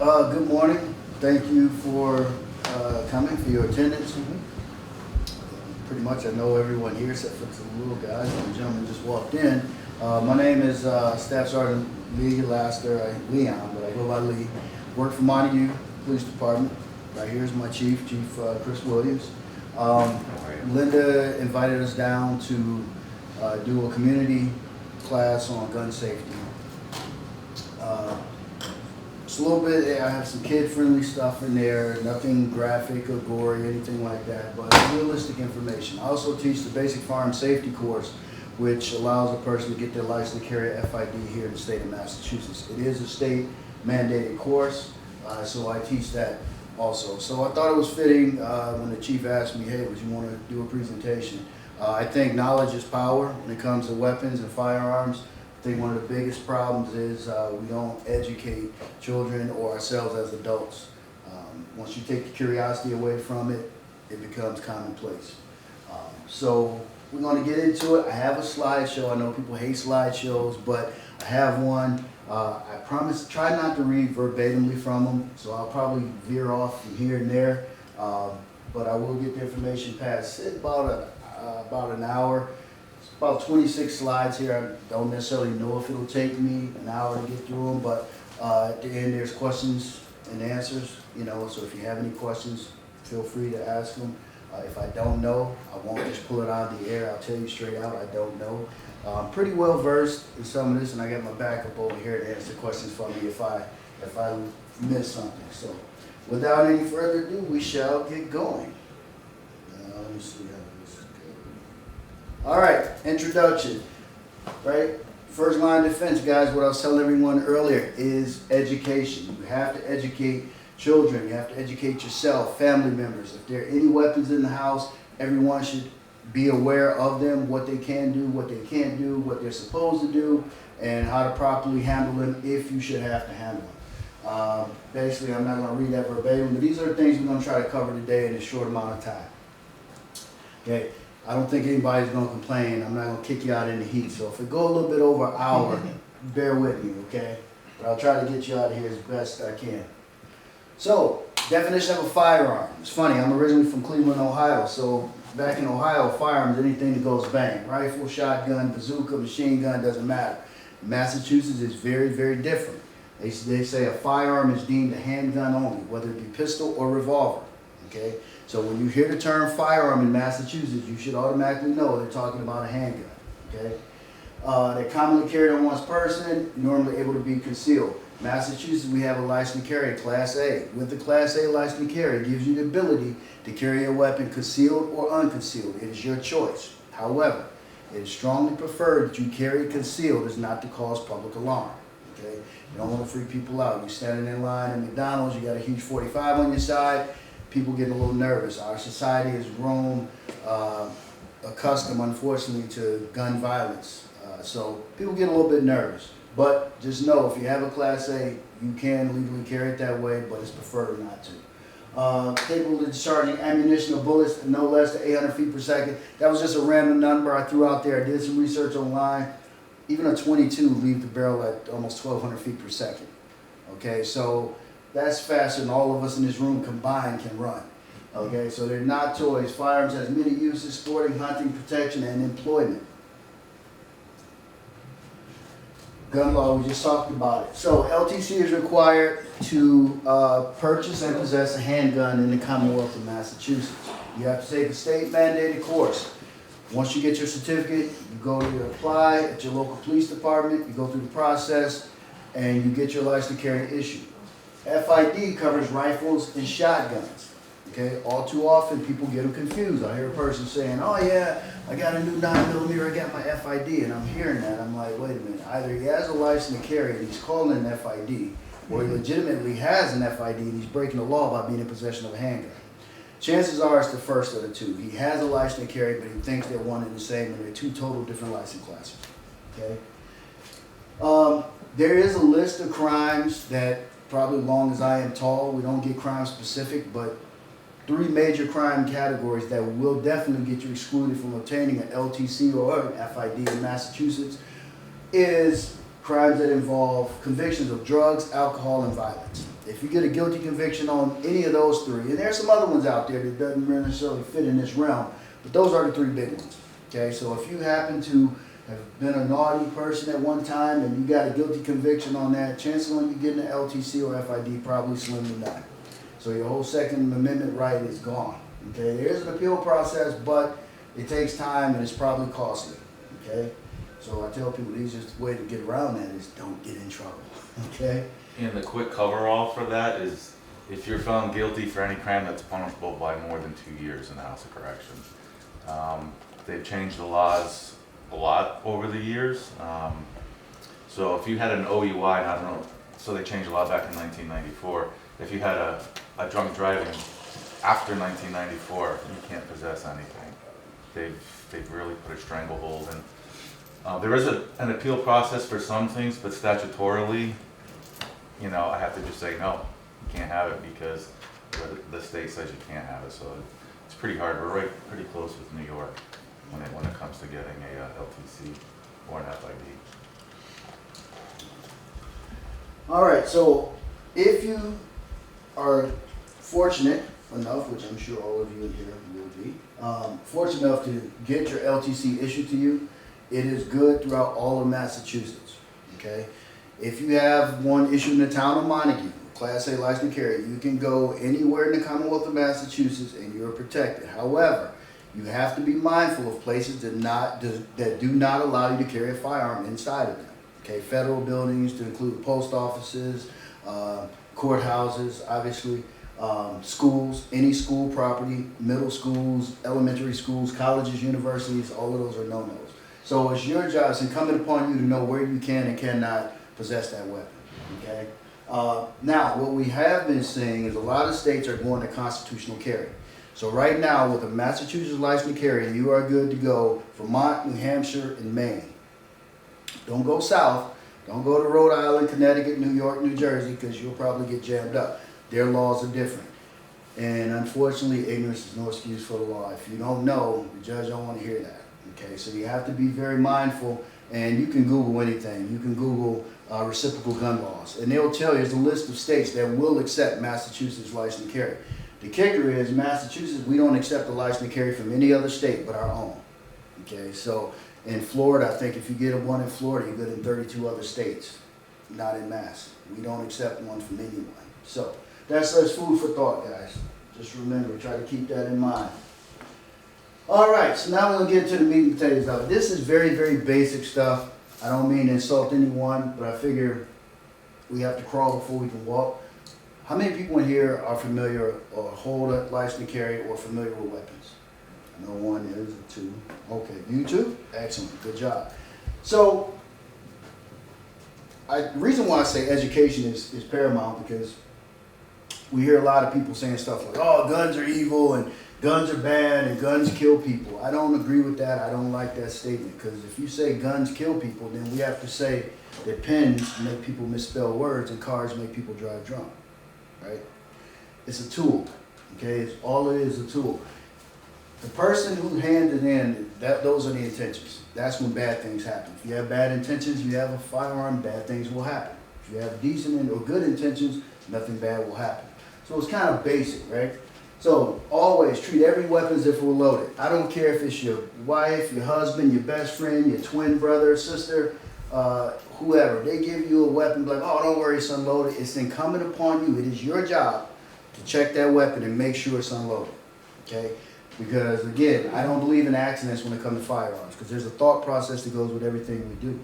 Good morning. Thank you for coming, for your attendance. Pretty much I know everyone here except for the little guys. The gentleman just walked in. My name is Staff Sergeant Lee Laster, Leon, but I go by Lee. Work for Montague Police Department. Right here is my chief, Chris Williams. Linda invited us down to do a community class on gun safety. It's a little bit, I have some kid-friendly stuff in there, nothing graphic or gory, anything like that, but realistic information. I also teach the basic firearm safety course, which allows a person to get their license to carry a FID here in the state of Massachusetts. It is a state mandated course, so I teach that also. So I thought it was fitting when the chief asked me, hey, would you want to do a presentation? I think knowledge is power when it comes to weapons and firearms. I think one of the biggest problems is we don't educate children or ourselves as adults. Once you take the curiosity away from it, it becomes commonplace. So we're going to get into it. I have a slideshow. I know people hate slideshows, but I have one. I promise, try not to read verbatimly from them, so I'll probably veer off from here and there, but I will get the information passed. It's about an hour. About 26 slides here. I don't necessarily know if it'll take me an hour to get through them, but at the end there's questions and answers, so if you have any questions, feel free to ask them. If I don't know, I won't just pull it out of the air. I'll tell you straight out, I don't know. I'm pretty well versed in some of this, and I got my backup over here to answer questions for me if I miss something. So without any further ado, we shall get going. Let me see how this is good. All right, introduction, right? First line of defense, guys, what I was telling everyone earlier is education. You have to educate children. You have to educate yourself, family members. If there are any weapons in the house, everyone should be aware of them, what they can do, what they can't do, what they're supposed to do, and how to properly handle them if you should have to handle them. Basically, I'm not going to read that verbatim, but these are the things we're going to try to cover today in a short amount of time. Okay. I don't think anybody's going to complain. I'm not going to kick you out in the heat. So if it go a little bit over an hour, bear with me, okay? But I'll try to get you out of here as best I can. So, definition of a firearm. It's funny, I'm originally from Cleveland, Ohio. So back in Ohio, firearms, anything that goes bang. Rifle, shotgun, bazooka, machine gun, doesn't matter. Massachusetts is very, very different. They say a firearm is deemed a handgun only, whether it be pistol or revolver, okay? So when you hear the term firearm in Massachusetts, you should automatically know they're talking about a handgun, okay? They're commonly carried on one's person, normally able to be concealed. Massachusetts, we have a license to carry, Class A. With the Class A license to carry, it gives you the ability to carry a weapon concealed or unconcealed. It is your choice. However, it is strongly preferred that you carry it concealed as not to cause public alarm, okay? You don't want to freak people out. You're standing in line at McDonald's, you got a huge 45 on your side, people get a little nervous. Our society has grown accustomed, unfortunately, to gun violence. So people get a little bit nervous. But just know, if you have a Class A, you can legally carry it that way, but it's preferred not to. Capable of discharging ammunition or bullets at no less than 800 feet per second. That was just a random number I threw out there. I did some research online. Even a 22 leaves the barrel at almost 1,200 feet per second. Okay, so that's faster than all of us in this room combined can run. Okay, so they're not toys. Firearms has many uses: sporting, hunting, protection, and employment. Gun law, we just talked about it. So LTC is required to purchase and possess a handgun in the Commonwealth of Massachusetts. You have to take a state mandated course. Once you get your certificate, you go to apply at your local police department, you go through the process, and you get your license to carry issued. FID covers rifles and shotguns. Okay, all too often people get them confused. I hear a person saying, oh yeah, I got a new 9mm, I got my FID, and I'm hearing that. I'm like, wait a minute, either he has a license to carry and he's calling an FID, or he legitimately has an FID and he's breaking the law by being in possession of a handgun. Chances are it's the first of the two. He has a license to carry, but he thinks they're one and the same, and they're two total different license classes. Okay. There is a list of crimes that, probably as long as I am tall, we don't get crime specific, but 3 major crime categories that will definitely get you excluded from obtaining an LTC or an FID in Massachusetts is crimes that involve convictions of drugs, alcohol, and violence. If you get a guilty conviction on any of those three, and there's some other ones out there that doesn't necessarily fit in this realm, but those are the three big ones. Okay, so if you happen to have been a naughty person at one time and you got a guilty conviction on that, chances on you getting an LTC or FID probably slim to none. So your whole Second Amendment right is gone. Okay, there is an appeal process, but it takes time and it's probably costly. Okay, so I tell people the easiest way to get around that is don't get in trouble. Okay. And the quick coverall for that is if you're found guilty for any crime that's punishable by more than 2 years in the House of Corrections. They've changed the laws a lot over the years. So if you had an OUI, and I don't know, so they changed the law back in 1994. If you had a drunk driving after 1994, you can't possess anything. They've really put a stranglehold in. There is an appeal process for some things, but statutorily, you know, I have to just say, no, you can't have it because the state says you can't have it. So it's pretty hard. We're pretty close with New York when it comes to getting a LTC or an FID. All right, so if you are fortunate enough, which I'm sure all of you in here will be, fortunate enough to get your LTC issued to you, it is good throughout all of Massachusetts, okay? If you have one issued in the town of Montague, Class A licensed carrier, you can go anywhere in the Commonwealth of Massachusetts and you're protected. However, you have to be mindful of places that do not allow you to carry a firearm inside of them. Okay, federal buildings to include post offices, courthouses, obviously, schools, any school property, middle schools, elementary schools, colleges, universities, all of those are no-nos. So it's your job, it's incumbent upon you to know where you can and cannot possess that weapon, okay? Now, what we have been seeing is a lot of states are going to constitutional carry. So right now, with a Massachusetts licensed carrier, you are good to go Vermont, New Hampshire, and Maine. Don't go south. Don't go to Rhode Island, Connecticut, New York, New Jersey, because you'll probably get jammed up. Their laws are different. And unfortunately, ignorance is no excuse for the law. If you don't know, the judge don't want to hear that. Okay, so you have to be very mindful, and you can Google anything. You can Google reciprocal gun laws, and they'll tell you there's a list of states that will accept Massachusetts licensed carry. The kicker is Massachusetts, we don't accept a license to carry from any other state but our own. Okay, so in Florida, I think if you get one in Florida, you're good in 32 other states, not in Mass. We don't accept one from anyone. So that's food for thought, guys. Just remember, try to keep that in mind. All right, so now we're going to get into the meat and potatoes of it. This is very, very basic stuff. I don't mean to insult anyone, but I figure we have to crawl before we can walk. How many people in here are familiar or hold a license to carry or familiar with weapons? I know one is, two. Okay, you too? Excellent, good job. So, the reason why I say education is paramount because we hear a lot of people saying stuff like, oh, guns are evil and guns are bad and guns kill people. I don't agree with that. I don't like that statement because if you say guns kill people, then we have to say that pens make people misspell words and cars make people drive drunk, right? It's a tool, okay? All it is a tool. The person who handed in, those are the intentions. That's when bad things happen. If you have bad intentions, you have a firearm, bad things will happen. If you have decent or good intentions, nothing bad will happen. So it's kind of basic, right? So always treat every weapon as if it were loaded. I don't care if it's your wife, your husband, your best friend, your twin brother, sister, whoever. They give you a weapon, like, oh, don't worry, it's unloaded. It's incumbent upon you. It is your job to check that weapon and make sure it's unloaded, okay? Because, again, I don't believe in accidents when it comes to firearms because there's a thought process that goes with everything we do,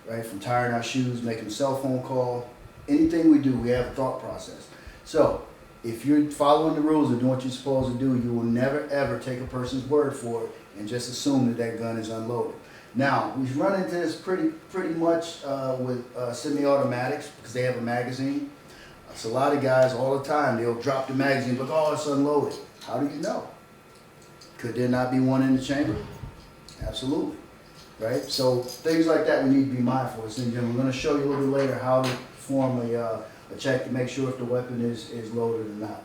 right? From tying our shoes, making a cell phone call, anything we do, we have a thought process. So if you're following the rules and doing what you're supposed to do, you will never, ever take a person's word for it and just assume that that gun is unloaded. Now, we've run into this pretty much with semi-automatics because they have a magazine. It's a lot of guys all the time, they'll drop the magazine, like, oh, it's unloaded. How do you know? Could there not be one in the chamber? Absolutely, right? So things like that we need to be mindful of. I'm going to show you a little bit later how to form a check to make sure if the weapon is loaded or not.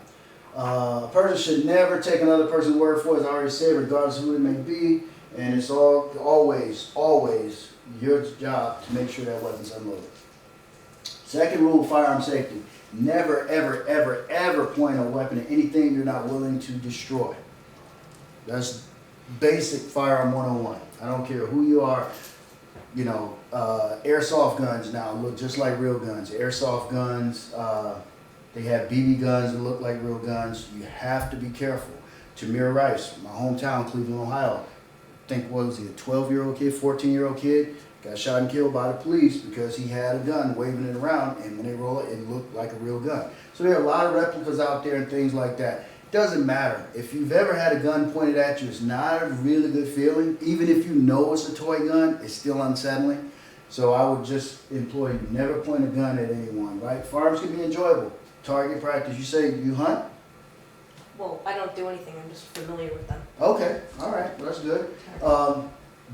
A person should never take another person's word for it, as I already said, regardless of who it may be, and it's always your job to make sure that weapon's unloaded. Second rule of firearm safety, Never, ever, ever, ever point a weapon at anything you're not willing to destroy. That's basic firearm 101. I don't care who you are. You know, airsoft guns now look just like real guns. Airsoft guns, they have BB guns that look like real guns. You have to be careful. Tamir Rice, my hometown, Cleveland, Ohio. I think, what was he, a 12-year-old kid, 14-year-old kid? Got shot and killed by the police because he had a gun waving it around, and when they roll it, it looked like a real gun. So there are a lot of replicas out there and things like that. Doesn't matter. If you've ever had a gun pointed at you, it's not a really good feeling. Even if you know it's a toy gun, it's still unsettling. So I would just implore you, never point a gun at anyone, right? Firearms can be enjoyable. Target practice. You say you hunt? Well, I don't do anything, I'm just familiar with them. Okay, all right, well, that's good.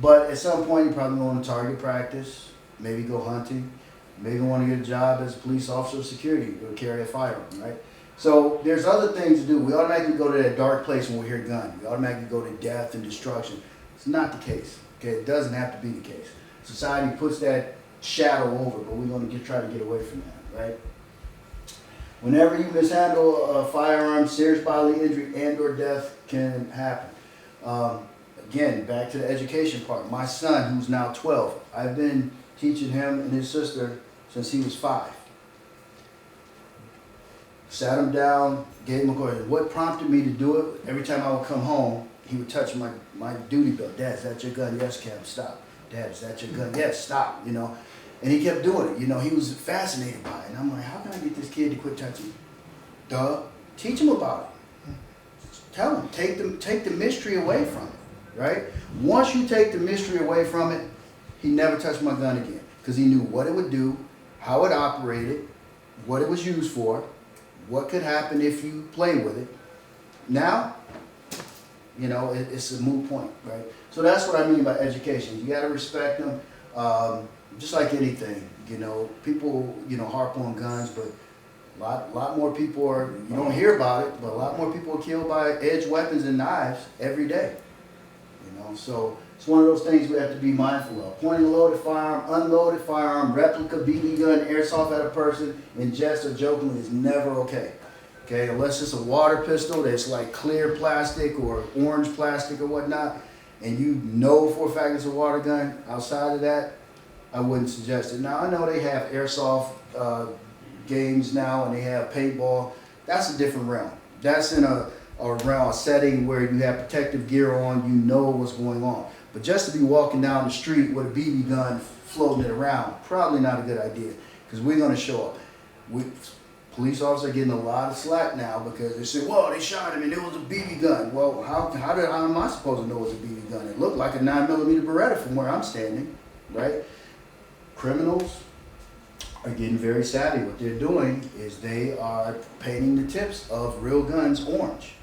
But at some point, you probably want to target practice, maybe go hunting, maybe want to get a job as a police officer or security or carry a firearm, right? So there's other things to do. We automatically go to that dark place when we hear gun. We automatically go to death and destruction. It's not the case, okay? It doesn't have to be the case. Society puts that shadow over, but we're going to try to get away from that, right? Whenever you mishandle a firearm, serious bodily injury and or death can happen. Again, back to the education part. My son, who's now 12, I've been teaching him and his sister since he was 5. Sat him down, gave him a question. What prompted me to do it? Every time I would come home, he would touch my duty belt. Dad, is that your gun? Yes, Cam, stop. Dad, is that your gun? Yes, stop, you know. And he kept doing it, you know, he was fascinated by it. And I'm like, how can I get this kid to quit touching me? Duh, teach him about it. Tell him, take the mystery away from it, right? Once you take the mystery away from it, he never touched my gun again because he knew what it would do, how it operated, what it was used for, what could happen if you play with it. Now, you know, it's a moot point, right? So that's what I mean by education. You got to respect them. Just like anything, you know, people, you know, harp on guns, but a lot more people are, you don't hear about it, but a lot more people are killed by edged weapons and knives every day, you know, so it's one of those things we have to be mindful of. Pointing a loaded firearm, unloaded firearm, replica, BB gun, airsoft at a person in jest or jokingly is never okay. Okay, unless it's a water pistol that's like clear plastic or orange plastic or whatnot, and you know for a fact it's a water gun, outside of that, I wouldn't suggest it. Now, I know they have airsoft games now and they have paintball. That's a different realm. That's in a realm, a setting where you have protective gear on, you know what's going on. But just to be walking down the street with a BB gun floating it around, probably not a good idea because we're going to show up. Police officers are getting a lot of slack now because they say, well, they shot him and it was a BB gun. Well, how am I supposed to know it was a BB gun? It looked like a 9mm Beretta from where I'm standing, right? Criminals are getting very savvy. What they're doing is they are painting the tips of real guns orange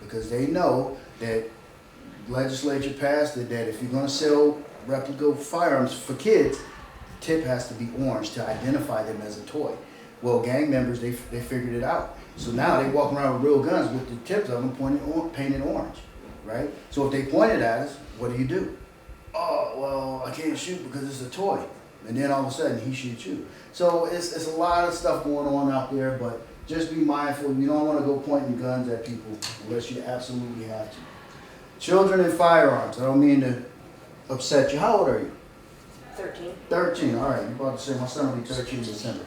because they know that legislature passed it that if you're going to sell replica firearms for kids, the tip has to be orange to identify them as a toy. Well, gang members, they figured it out. So now they walk around with real guns with the tips of them painted orange, right? So if they point it at us, what do? Oh, well, I can't shoot because it's a toy. And then all of a sudden, he shoots you. So it's a lot of stuff going on out there, but just be mindful. You don't want to go pointing guns at people unless you absolutely have to. Children and firearms. I don't mean to upset you. How old are you? 13. 13, all right. You're about to say my son will be 13 in December.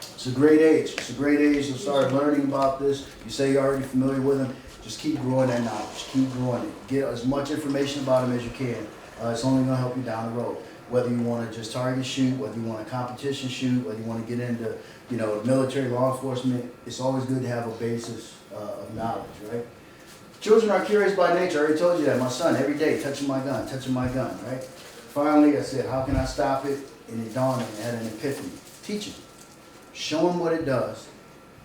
It's a great age. It's a great age to start learning about this. You say you're already familiar with them. Just keep growing that knowledge. Keep growing it. Get as much information about them as you can. It's only going to help you down the road. Whether you want to just target shoot, whether you want a competition shoot, whether you want to get into, you know, military, law enforcement, it's always good to have a basis of knowledge, right? Children are curious by nature. I already told you that. My son, every day, touching my gun, right? Finally, I said, how can I stop it? And it dawned on me. I had an epiphany. Teach him. Show him what it does,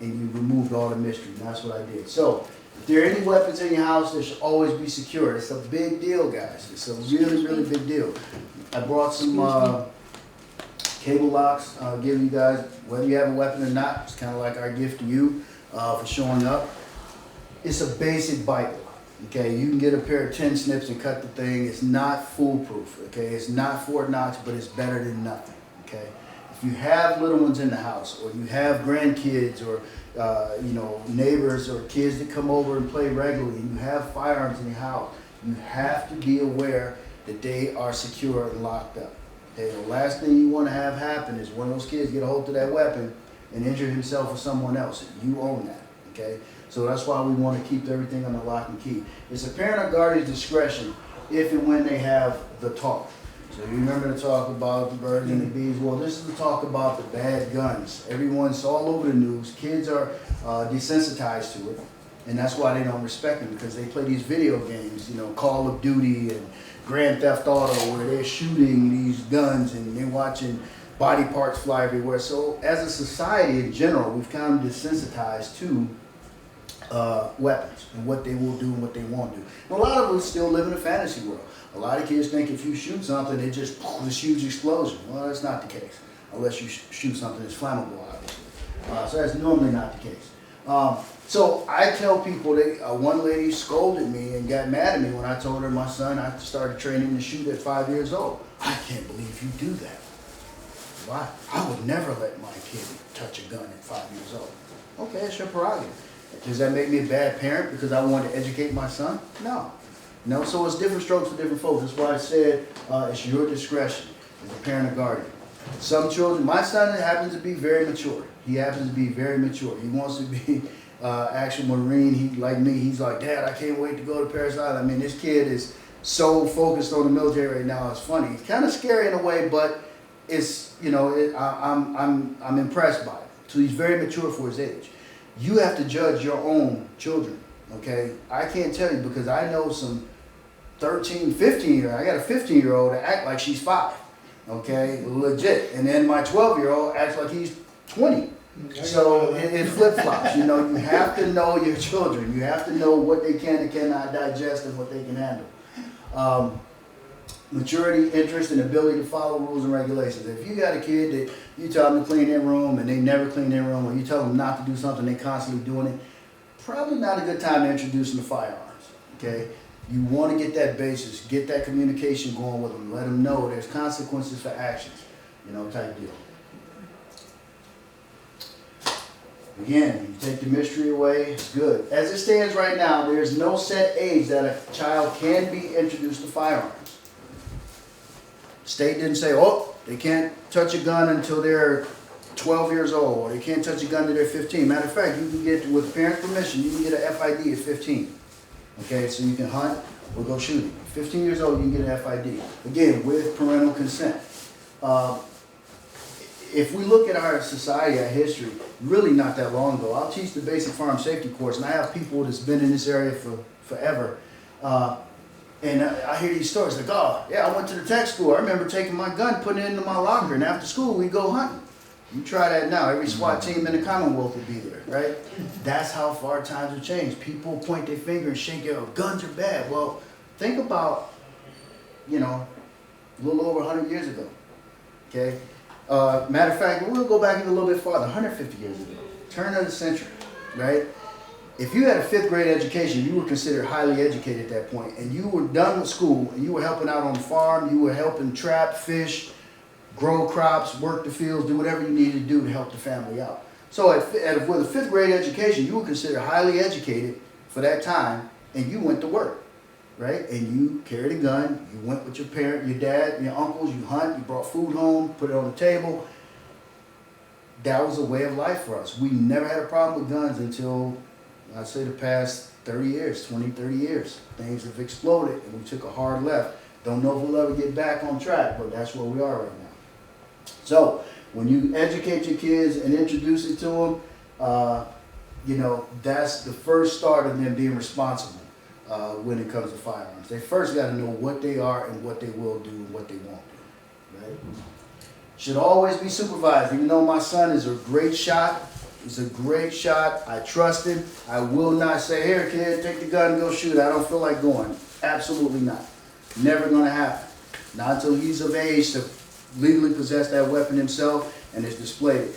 and you removed all the mystery. And that's what I did. So, if there are any weapons in your house, they should always be secured. It's a big deal, guys. It's a really, really big deal. I brought some cable locks. I'll give you guys, whether you have a weapon or not, it's kind of like our gift to you for showing up. It's a basic bite lock. Okay, you can get a pair of 10 snips and cut the thing. It's not foolproof. Okay, it's not Fort Knox, but it's better than nothing. Okay, if If you have little ones in the house, or you have grandkids, or neighbors or kids that come over and play regularly, and you have firearms in your house, you have to be aware that they are secure and locked up. Okay, the last thing you want to have happen is one of those kids get a hold of that weapon and injure himself or someone else. You own that. Okay, so that's why we want to keep everything under lock and key. It's a parent or guardian's discretion if and when they have the talk. So you remember the talk about the birds and the bees? Well, this is the talk about the bad guns. Everyone's all over the news. Kids are desensitized to it, and that's why they don't respect them, because they play these video games, Call of Duty and Grand Theft Auto, where they're shooting these guns and they're watching body parts fly everywhere. So as a society in general, we've kind of desensitized to weapons and what they will do and what they won't do. And a lot of us still live in a fantasy world. A lot of kids think if you shoot something, it just this huge explosion. Well, that's not the case, unless you shoot something that's flammable, obviously. So that's normally not the case. So I tell people that one lady scolded me and got mad at me when I told her my son, I started training him to shoot at 5 years old. I can't believe you do that. Why? I would never let my kid touch a gun at 5 years old. Okay, it's your prerogative. Does that make me a bad parent because I want to educate my son? No. No, so it's different strokes for different folks. That's why I said it's your discretion as a parent or guardian. Some children, my son happens to be very mature. He happens to be very mature. He wants to be actual Marine. He, like me, he's like, Dad, I can't wait to go to Paris Island. I mean, this kid is so focused on the military right now. It's funny. It's kind of scary in a way, but it's, I'm impressed by it. So he's very mature for his age. You have to judge your own children, okay? I can't tell you because I know some 13, 15-year-old. I got a 15-year-old that act like she's 5, okay? Legit. And then my 12-year-old acts like he's 20. So it flip-flops. You have to know your children. You have to know what they can and cannot digest and what they can handle. Maturity, interest, and ability to follow rules and regulations. If you got a kid that you tell them to clean their room and they never clean their room, or you tell them not to do something, they constantly doing it, probably not a good time to introduce them to firearms, okay? You want to get that basis, get that communication going with them, let them know there's consequences for actions, type deal. Again, you take the mystery away, it's good. As it stands right now, there's no set age that a child can be introduced to firearms. State didn't say, they can't touch a gun until they're 12 years old, or they can't touch a gun until they're 15. Matter of fact, you can get, with parent permission, you can get an FID at 15. Okay, so you can hunt or go shooting. 15 years old, you can get an FID. Again, with parental consent. If we look at our society, our history, really not that long ago, I'll teach the basic farm safety course, and I have people that's been in this area for forever. And I hear these stories like, I went to the tech school. I remember taking my gun, putting it into my locker, and after school, we'd go hunting. You try that now. Every SWAT team in the Commonwealth would be there, right? That's how far times have changed. People point their finger and shake it, guns are bad. Well, think about, a little over 100 years ago, okay? Matter of fact, we'll go back a little bit farther, 150 years ago, turn of the century, right? If you had a 5th grade education, you were considered highly educated at that point, and you were done with school, and you were helping out on the farm, you were helping trap, fish, grow crops, work the fields, do whatever you needed to do to help the family out. So with a 5th grade education, you were considered highly educated for that time, and you went to work, right? And you carried a gun, you went with your parent, your dad, your uncles, you hunt, you brought food home, put it on the table. That was a way of life for us. We never had a problem with guns until, I'd say, the past 30 years, 20, 30 years. Things have exploded, and we took a hard left. Don't know if we'll ever get back on track, but that's where we are right now. So when you educate your kids and introduce it to them, that's the first start of them being responsible when it comes to firearms. They first got to know what they are and what they will do and what they won't do, right? Should always be supervised. Even though my son is a great shot, I trust him. I will not say, here, kid, take the gun and go shoot. I don't feel like going. Absolutely not. Never going to happen. Not until he's of age to legally possess that weapon himself and has displayed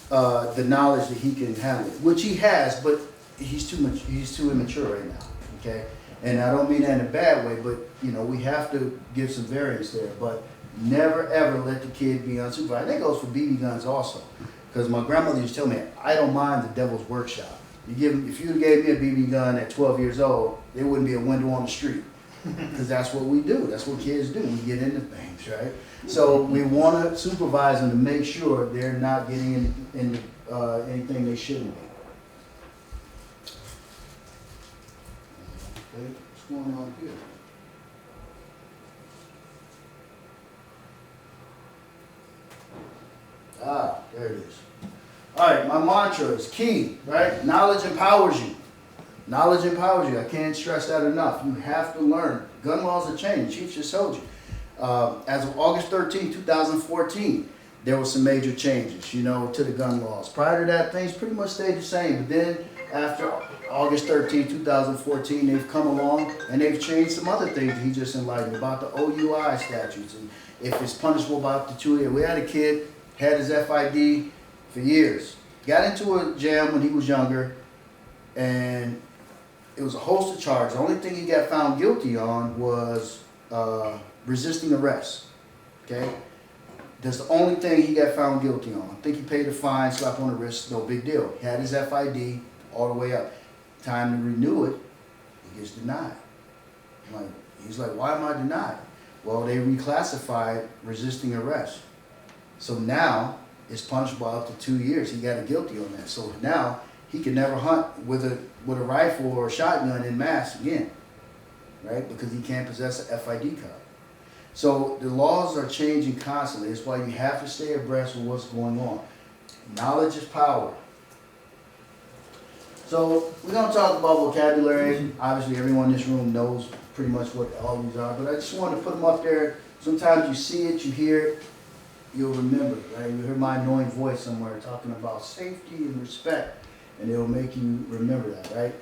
the knowledge that he can handle it, which he has, but he's too immature right now, okay? And I don't mean that in a bad way, but, we have to give some variance there. But Never ever let the kid be unsupervised. That goes for BB guns also. Because my grandmother used to tell me, I don't mind the devil's workshop. If you gave me a BB gun at 12 years old, there wouldn't be a window on the street. Because that's what we do. That's what kids do. We get into things, right? So we want to supervise them to make sure they're not getting into anything they shouldn't be. Okay, what's going on here? Ah, there it is. All right, my mantra is key, right? Knowledge empowers you. Knowledge empowers you. I can't stress that enough. You have to learn. Gun laws have changed. Chief just told you. As of August 13, 2014, there were some major changes, to the gun laws. Prior to that, things pretty much stayed the same. But then after August 13, 2014, they've come along and they've changed some other things he just enlightened about the OUI statutes. And if it's punishable by up to 2 years. We had a kid, had his FID for years. Got into a jam when he was younger, and it was a host of charges. The only thing he got found guilty on was resisting arrest. Okay? That's the only thing he got found guilty on. I think he paid a fine, slap on the wrist, no big deal. He had his FID all the way up. Time to renew it, he gets denied. He's like, why am I denied? Well, they reclassified resisting arrest. So now it's punishable up to 2 years. He got a guilty on that. So now he can never hunt with a rifle or a shotgun en masse again, right? Because he can't possess an FID card. So the laws are changing constantly. That's why you have to stay abreast with what's going on. Knowledge is power. So we're going to talk about vocabulary. Obviously, everyone in this room knows pretty much what all these are, but I just wanted to put them up there. Sometimes you see it, you hear it, you'll remember it, right? You hear my annoying voice somewhere talking about safety and respect, and it'll make you remember that, right?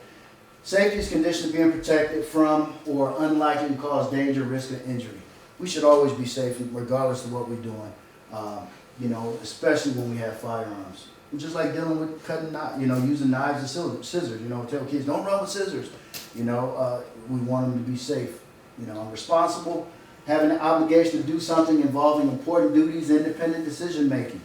Safety is condition of being protected from or unlikely to cause danger, risk, or injury. We should always be safe regardless of what we're doing, especially when we have firearms. Just like dealing with cutting, using knives and scissors. Tell kids, don't run with scissors. We want them to be safe. Responsible, having an obligation to do something involving important duties, independent decision making.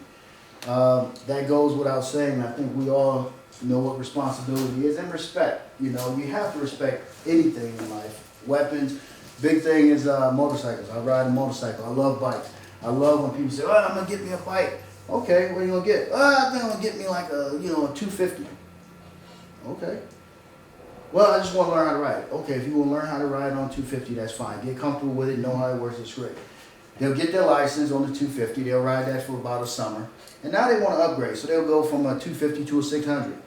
That goes without saying. I think we all know what responsibility is, and respect. You have to respect anything in life. Weapons. Big thing is motorcycles. I ride a motorcycle. I love bikes. I love when people say, "Oh, I'm gonna get me a bike." Okay, what are you gonna get? I think I'm gonna get me like a 250. Okay. Well, I just want to learn how to ride. Okay, if you want to learn how to ride on 250, that's fine. Get comfortable with it, know how it works, it's great. They'll get their license on the 250. They'll ride that for about a summer. And now they want to upgrade, so they'll go from a 250 to a 600.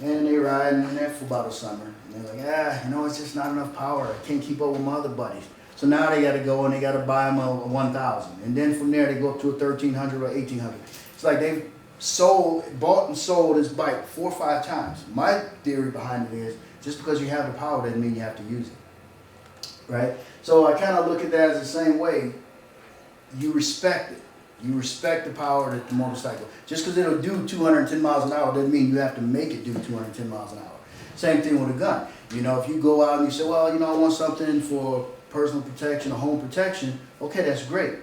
And they ride in that for about a summer. And they're like, it's just not enough power. I can't keep up with my other buddies. So now they got to go and they got to buy them a 1,000. And then from there they go up to a 1,300 or 1,800. It's like they've bought and sold this bike 4 or 5 times. My theory behind it is just because you have the power doesn't mean you have to use it, right? So I kind of look at that as the same way. You respect it. You respect the power of the motorcycle. Just because it'll do 210 miles an hour doesn't mean you have to make it do 210 miles an hour. Same thing with a gun. If you go out and you say, well, I want something for personal protection or home protection, okay, that's great.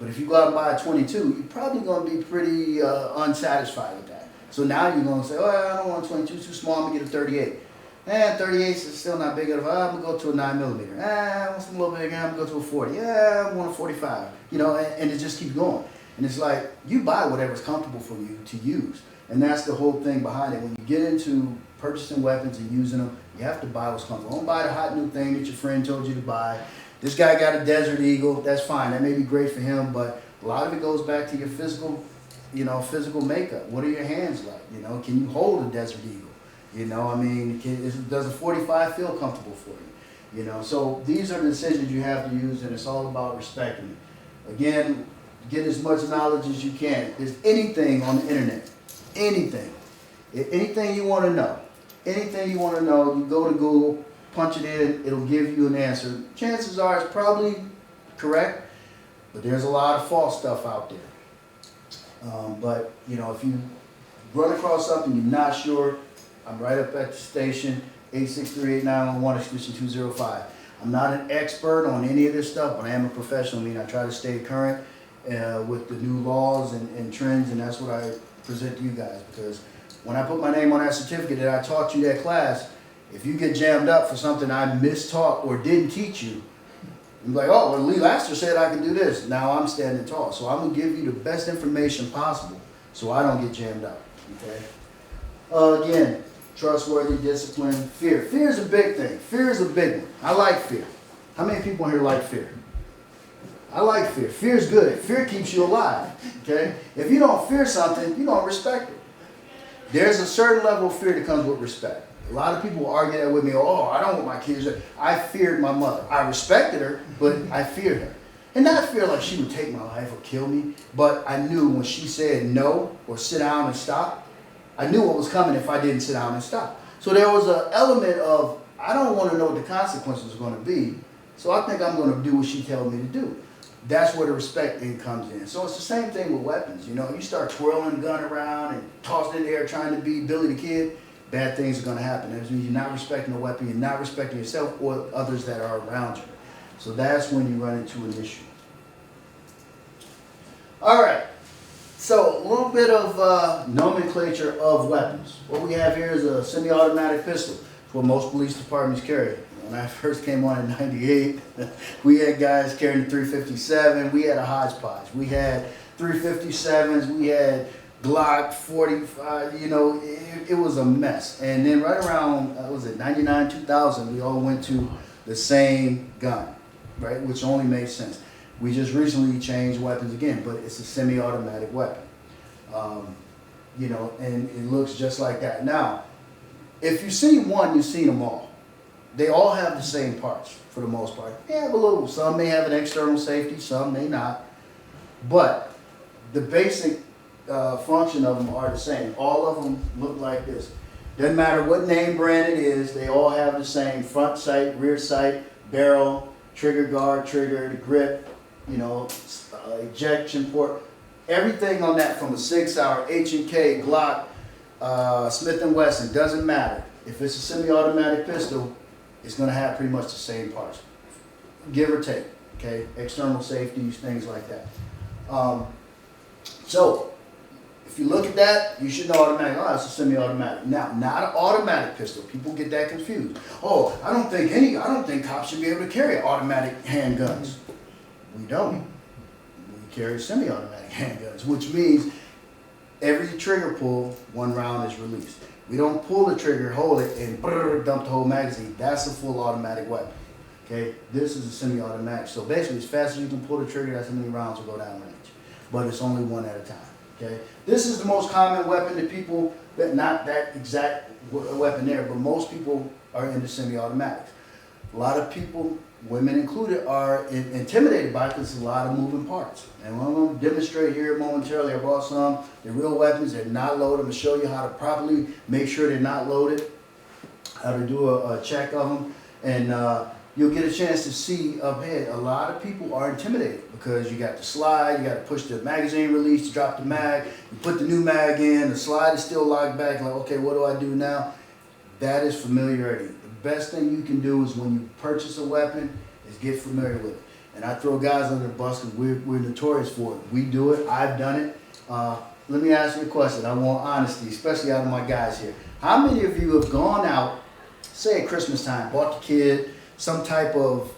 But if you go out and buy a 22, you're probably going to be pretty unsatisfied with that. So now you're going to say, oh, I don't want a 22, too small, I'm going to get a 38. 38 is still not big enough. I'm going to go to a 9mm. I want something a little bigger. I'm going to go to a 40. I want a 45. And it just keeps going. And it's like, you buy whatever's comfortable for you to use. And that's the whole thing behind it. When you get into purchasing weapons and using them, you have to buy what's comfortable. Don't buy the hot new thing that your friend told you to buy. This guy got a Desert Eagle. That's fine. That may be great for him, but a lot of it goes back to your physical makeup. What are your hands like? Can you hold a Desert Eagle? Does a 45 feel comfortable for you? So these are the decisions you have to use, and it's all about respecting it. Again, get as much knowledge as you can. If there's anything on the internet, anything you want to know, you go to Google, punch it in, it'll give you an answer. Chances are it's probably correct, but there's a lot of false stuff out there. But if you run across something you're not sure, I'm right up at the station, 863-8911, extension 205. I'm not an expert on any of this stuff, but I am a professional. I mean, I try to stay current with the new laws and trends, and that's what I present to you guys. Because when I put my name on that certificate that I taught you that class, if you get jammed up for something I mistaught or didn't teach you, you're like, oh, well, Lee Laster said I can do this. Now I'm standing tall. So I'm going to give you the best information possible so I don't get jammed up. Okay? Again, trustworthy, discipline, fear. Fear is a big thing. Fear is a big one. I like fear. How many people here like fear? I like fear. Fear is good. Fear keeps you alive. Okay? If you don't fear something, you don't respect it. There's a certain level of fear that comes with respect. A lot of people argue that with me. Oh, I don't want my kids to. I feared my mother. I respected her, but I feared her. And not fear like she would take my life or kill me, but I knew when she said no or sit down and stop, I knew what was coming if I didn't sit down and stop. So there was an element of, I don't want to know what the consequences are going to be, so I think I'm going to do what she tells me to do. That's where the respect thing comes in. So it's the same thing with weapons. You know, you start twirling the gun around and tossing it in the air trying to be Billy the Kid, bad things are going to happen. That means you're not respecting the weapon, you're not respecting yourself or others that are around you. So that's when you run into an issue. All right. So a little bit of nomenclature of weapons. What we have here is a semi-automatic pistol. It's what most police departments carry. When I first came on in '98, we had guys carrying 357. We had a hodgepodge. We had 357s. We had Glock 45. You know, it was a mess. And then right around, was it 99, 2000, we all went to the same gun, right? Which only made sense. We just recently changed weapons again, but it's a semi-automatic weapon. You know, and it looks just like that. Now, if you've seen one, you've seen them all. They all have the same parts for the most part. They have a little, some may have an external safety, some may not. But the basic function of them are the same. All of them look like this. Doesn't matter what name brand it is, they all have the same front sight, rear sight, barrel, trigger guard, trigger, the grip, you know, ejection port. Everything on that from a 6-hour, H&K, Glock, Smith & Wesson, doesn't matter. If it's a semi-automatic pistol, it's going to have pretty much the same parts, give or take, okay? External safeties, things like that. So, if you look at that, you should know automatic. Oh, it's a semi-automatic. Now, not an automatic pistol. People get that confused. Oh, I don't think cops should be able to carry automatic handguns. We don't. We carry semi-automatic handguns, which means every trigger pull, one round is released. We don't pull the trigger, hold it, and dump the whole magazine. That's a full automatic weapon. Okay, this is a semi-automatic. So basically, as fast as you can pull the trigger, that's how many rounds will go down range. But it's only one at a time. Okay, this is the most common weapon that people, that not that exact weapon there, but most people are into semi-automatics. A lot of people, women included, are intimidated by it because there's a lot of moving parts. And I'm going to demonstrate here momentarily. I brought some. They're real weapons. They're not loaded. I'm going to show you how to properly make sure they're not loaded, how to do a check of them. And you'll get a chance to see up ahead. A lot of people are intimidated because you got the slide, you got to push the magazine release to drop the mag, you put the new mag in, the slide is still locked back, like, okay, what do I do now? That is familiarity. The best thing you can do is when you purchase a weapon is get familiar with it. And I throw guys under the bus because we're notorious for it. We do it. I've done it. Let me ask you a question. I want honesty, especially out of my guys here. How many of you have gone out, say at Christmas time, bought the kid some type of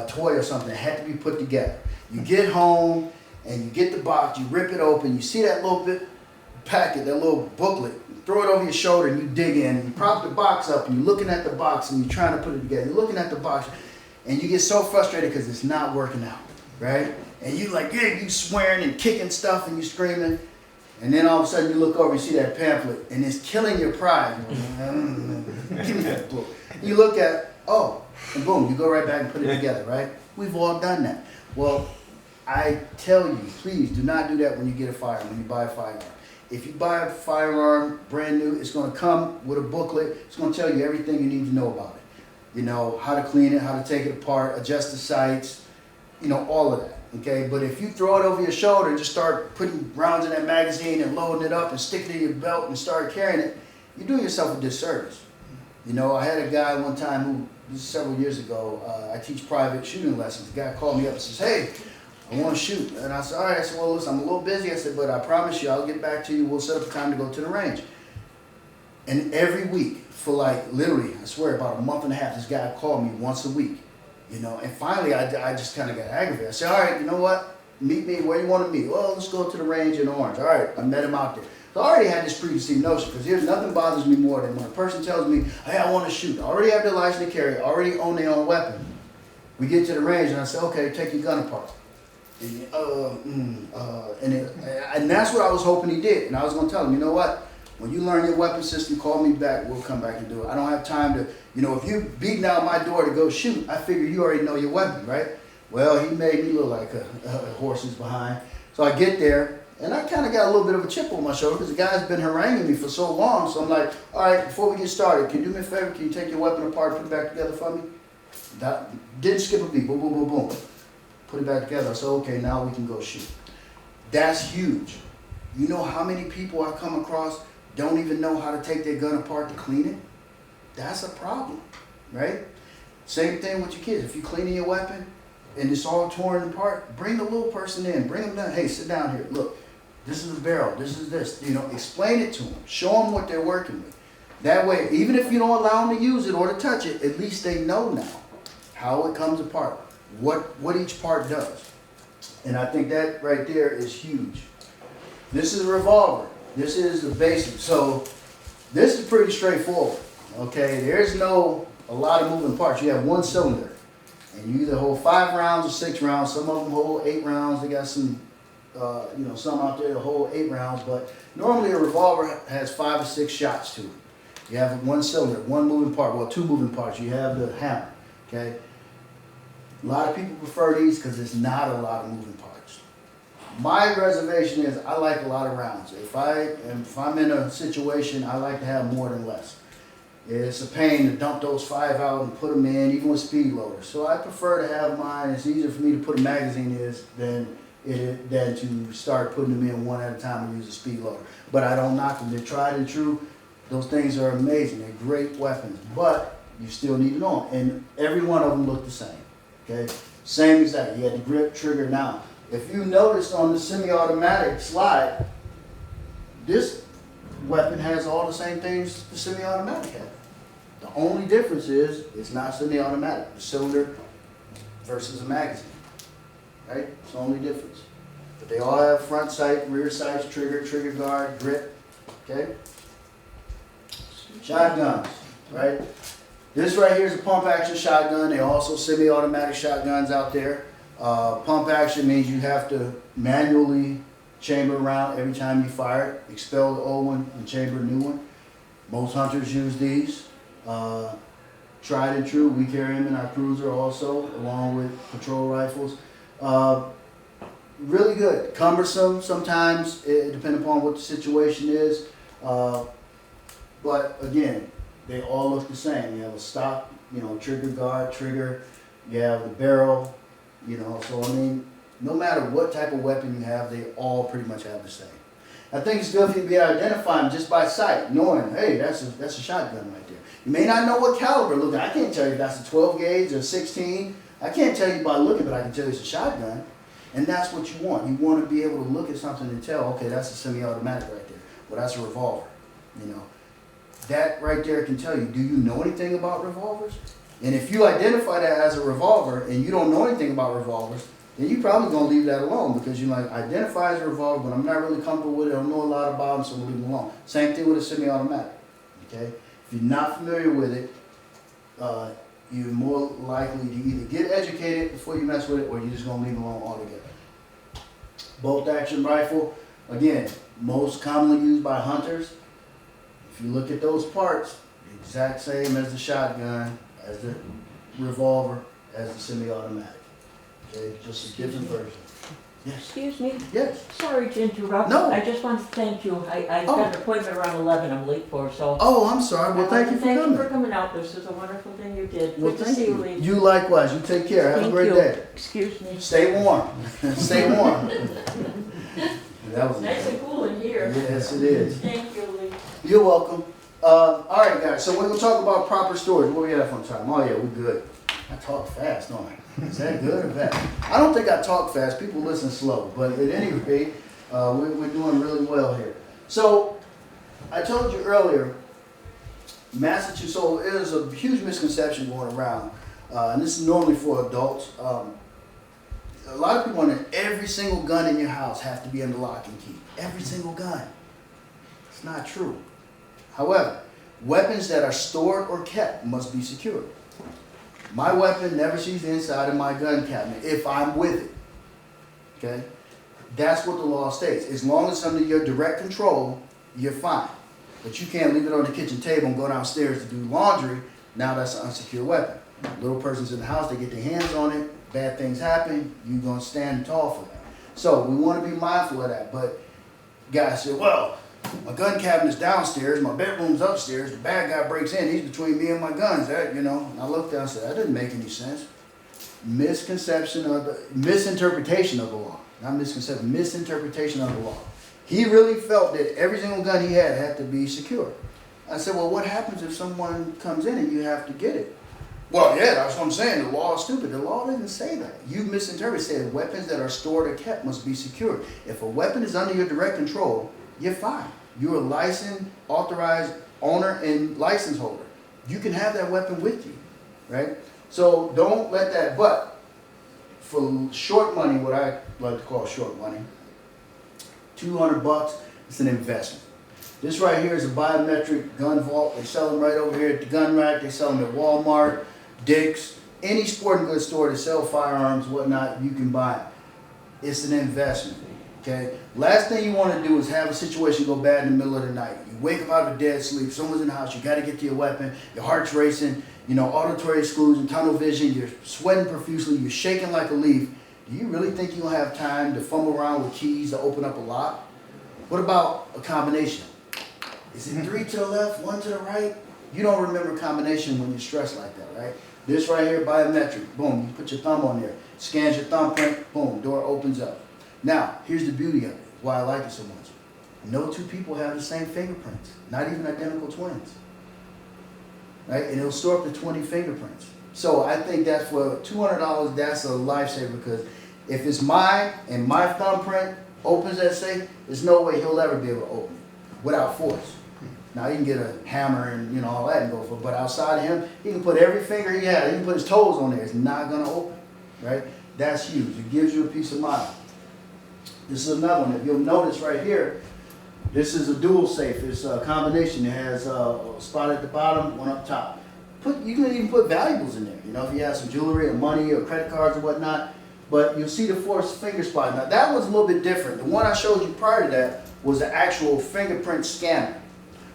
toy or something that had to be put together? You get home and you get the box, you rip it open, you see that little bit packet, that little booklet, you throw it over your shoulder and you dig in and you prop the box up and you're looking at the box and you're trying to put it together. You're looking at the box and you get so frustrated because it's not working out, right? And you like, yeah, you swearing and kicking stuff and you screaming. And then all of a sudden you look over and see that pamphlet and it's killing your pride. Give me that book. You look at, oh, and boom, you go right back and put it together, right? We've all done that. Well, I tell you, please do not do that when you get a firearm, when you buy a firearm. If you buy a firearm brand new, it's going to come with a booklet. It's going to tell you everything you need to know about it. You know, how to clean it, how to take it apart, adjust the sights, you know, all of that. Okay, but if you throw it over your shoulder and just start putting rounds in that magazine and loading it up and sticking it in your belt and start carrying it, you're doing yourself a disservice. You know, I had a guy one time who, this is several years ago, I teach private shooting lessons. The guy called me up and says, hey, I want to shoot. And I said, all right. I said, well, listen, I'm a little busy. I said, but I promise you, I'll get back to you. We'll set up a time to go to the range. And every week, for like literally, I swear, about a month and a half, this guy called me once a week. You know, and finally, I just kind of got aggravated. I said, all right, you know what? Meet me where you want to meet. Well, let's go to the range in Orange. All right, I met him out there. So I already had this preconceived notion, because here's nothing bothers me more than when a person tells me, hey, I want to shoot. I already have their license to carry, already own their own weapon. We get to the range, and I say, okay, take your gun apart. And, and that's what I was hoping he did. And I was going to tell him, you know what? When you learn your weapon system, call me back. We'll come back and do it. I don't have time to, you know, if you beating out my door to go shoot, I figure you already know your weapon, right? Well, he made me look like a horse's behind. So I get there, and I kind of got a little bit of a chip on my shoulder because the guy's been haranguing me for so long. So I'm like, all right, before we get started, can you do me a favor? Can you take your weapon apart, put it back together for me? Didn't skip a beat. Boom, boom, boom, boom. Put it back together. I said, okay, now we can go shoot. That's huge. You know how many people I come across don't even know how to take their gun apart to clean it? That's a problem, right? Same thing with your kids. If you're cleaning your weapon and it's all torn apart, bring the little person in. Bring them down. Hey, sit down here. Look, this is a barrel. This is this. You know, explain it to them. Show them what they're working with. That way, even if you don't allow them to use it or to touch it, at least they know now how it comes apart, what each part does. And I think that right there is huge. This is a revolver. This is the basic. So this is pretty straightforward. Okay, there's a lot of moving parts. You have one cylinder, and you either hold 5 rounds or 6 rounds. Some of them hold 8 rounds. They got some, some out there that hold 8 rounds. But normally a revolver has 5 or 6 shots to it. You have one cylinder, one moving part. Well, 2 moving parts. You have the hammer. Okay. A lot of people prefer these because there's not a lot of moving parts. My reservation is I like a lot of rounds. If I'm in a situation, I like to have more than less. It's a pain to dump those 5 out and put them in, even with speed loaders. So I prefer to have mine. It's easier for me to put a magazine in than to start putting them in one at a time and use a speed loader. But I don't knock them. They're tried and true. Those things are amazing. They're great weapons. But you still need it on. And every one of them look the same. Okay? Same as that. You had the grip, trigger. Now, if you notice on the semi-automatic slide, this weapon has all the same things the semi-automatic has. The only difference is it's not semi-automatic. The cylinder versus a magazine. Right? It's the only difference. But they all have front sight, rear sights, trigger guard, grip. Okay? Shotguns. Right? This right here is a pump action shotgun. There are also semi-automatic shotguns out there. Pump action means you have to manually chamber a round every time you fire it, expel the old one and chamber a new one. Most hunters use these. Tried and true, we carry them in our cruiser also, along with patrol rifles. Really good. Cumbersome sometimes, depending upon what the situation is. But again, they all look the same. You have a stock, trigger guard, trigger. You have the barrel, So I mean, no matter what type of weapon you have, they all pretty much have the same. I think it's good for you to be able to identify them just by sight, knowing, hey, that's a shotgun right there. You may not know what caliber looking. I can't tell you if that's a 12 gauge or 16. I can't tell you by looking, but I can tell you it's a shotgun. And that's what you want. You want to be able to look at something and tell, okay, that's a semi-automatic right there. Well, that's a revolver, That right there can tell you, do you know anything about revolvers? And if you identify that as a revolver and you don't know anything about revolvers, then you're probably going to leave that alone because you identify as a revolver, but I'm not really comfortable with it. I don't know a lot about them, so we'll leave them alone. Same thing with a semi-automatic. Okay? If you're not familiar with it, you're more likely to either get educated before you mess with it or you're just going to leave it alone altogether. Bolt action rifle, again, most commonly used by hunters. If you look at those parts, the exact same as the shotgun, as the revolver, as the semi-automatic. Okay, just a different version. Yes. Excuse me? Yes. Sorry to interrupt. No. I just want to thank you. I got an appointment around 11 I'm late for, so. Oh, I'm sorry. Well, thank you for coming. Thank you for coming out. This is a wonderful thing you did. Well, Good to thank see you, you. Lee. You likewise. You take care. Have a great day. Excuse me. Stay warm. Stay warm. That was Nice and cool in here. Yes, it is. Thank you, Lee. You're welcome. All right, guys. So we're gonna talk about proper storage. What we got for time? Oh yeah, we're good. I talk fast, don't I? Is that good or bad? I don't think I talk fast. People listen slow. But at any rate, we're doing really well here. So I told you earlier, Massachusetts. So there's a huge misconception going around, and this is normally for adults. A lot of people wonder every single gun in your house have to be under lock and key. Every single gun. It's not true. However, weapons that are stored or kept must be secured. My weapon never sees the inside of my gun cabinet if I'm with it. Okay? That's what the law states. As long as it's under your direct control, you're fine. But you can't leave it on the kitchen table and go downstairs to do laundry. Now that's an unsecured weapon. Little person's in the house, they get their hands on it, bad things happen, you're going to stand tall for that. So we want to be mindful of that. But guys say, well, my gun cabinet's downstairs, my bedroom's upstairs, the bad guy breaks in, he's between me and my guns, that, And I looked down and said, that didn't make any sense. Misinterpretation of the law. Not misconception, misinterpretation of the law. He really felt that every single gun he had to be secure. I said, well, what happens if someone comes in and you have to get it? Well, yeah, that's what I'm saying. The law is stupid. The law doesn't say that. You misinterpreted. It said weapons that are stored or kept must be secured. If a weapon is under your direct control, you're fine. You're a licensed, authorized owner and license holder. You can have that weapon with you, right? So don't let that, but for short money, what I like to call short money, $200, it's an investment. This right here is a biometric gun vault. They sell them right over here at the gun rack. They sell them at Walmart, Dick's, any sporting goods store that sell firearms, whatnot, you can buy it. It's an investment, okay? Last thing you want to do is have a situation go bad in the middle of the night. You wake up out of a dead sleep, someone's in the house, you got to get to your weapon, your heart's racing, auditory exclusion, tunnel vision, you're sweating profusely, you're shaking like a leaf. Do you really think you'll have time to fumble around with keys to open up a lock? What about a combination? Is it 3 to the left, 1 to the right? You don't remember combination when you're stressed like that, right? This right here, biometric, boom, you put your thumb on there, scans your thumbprint, boom, door opens up. Now, here's the beauty of it, why I like it so much. No two people have the same fingerprints, not even identical twins, right? And it'll store up to 20 fingerprints. So I think that for $200, that's a lifesaver, because if it's mine and my thumbprint opens that safe, there's no way he'll ever be able to open it without force. Now he can get a hammer and all that and go for it, but outside of him, he can put every finger he has, he can put his toes on there, it's not gonna open, right? That's huge, it gives you a peace of mind. This is another one, if you'll notice right here, this is a dual safe, it's a combination, it has a spot at the bottom, one up top. You can even put valuables in there, if you have some jewelry or money or credit cards or whatnot, but you'll see the fourth finger spot. Now that was a little bit different. The one I showed you prior to that was the actual fingerprint scanner.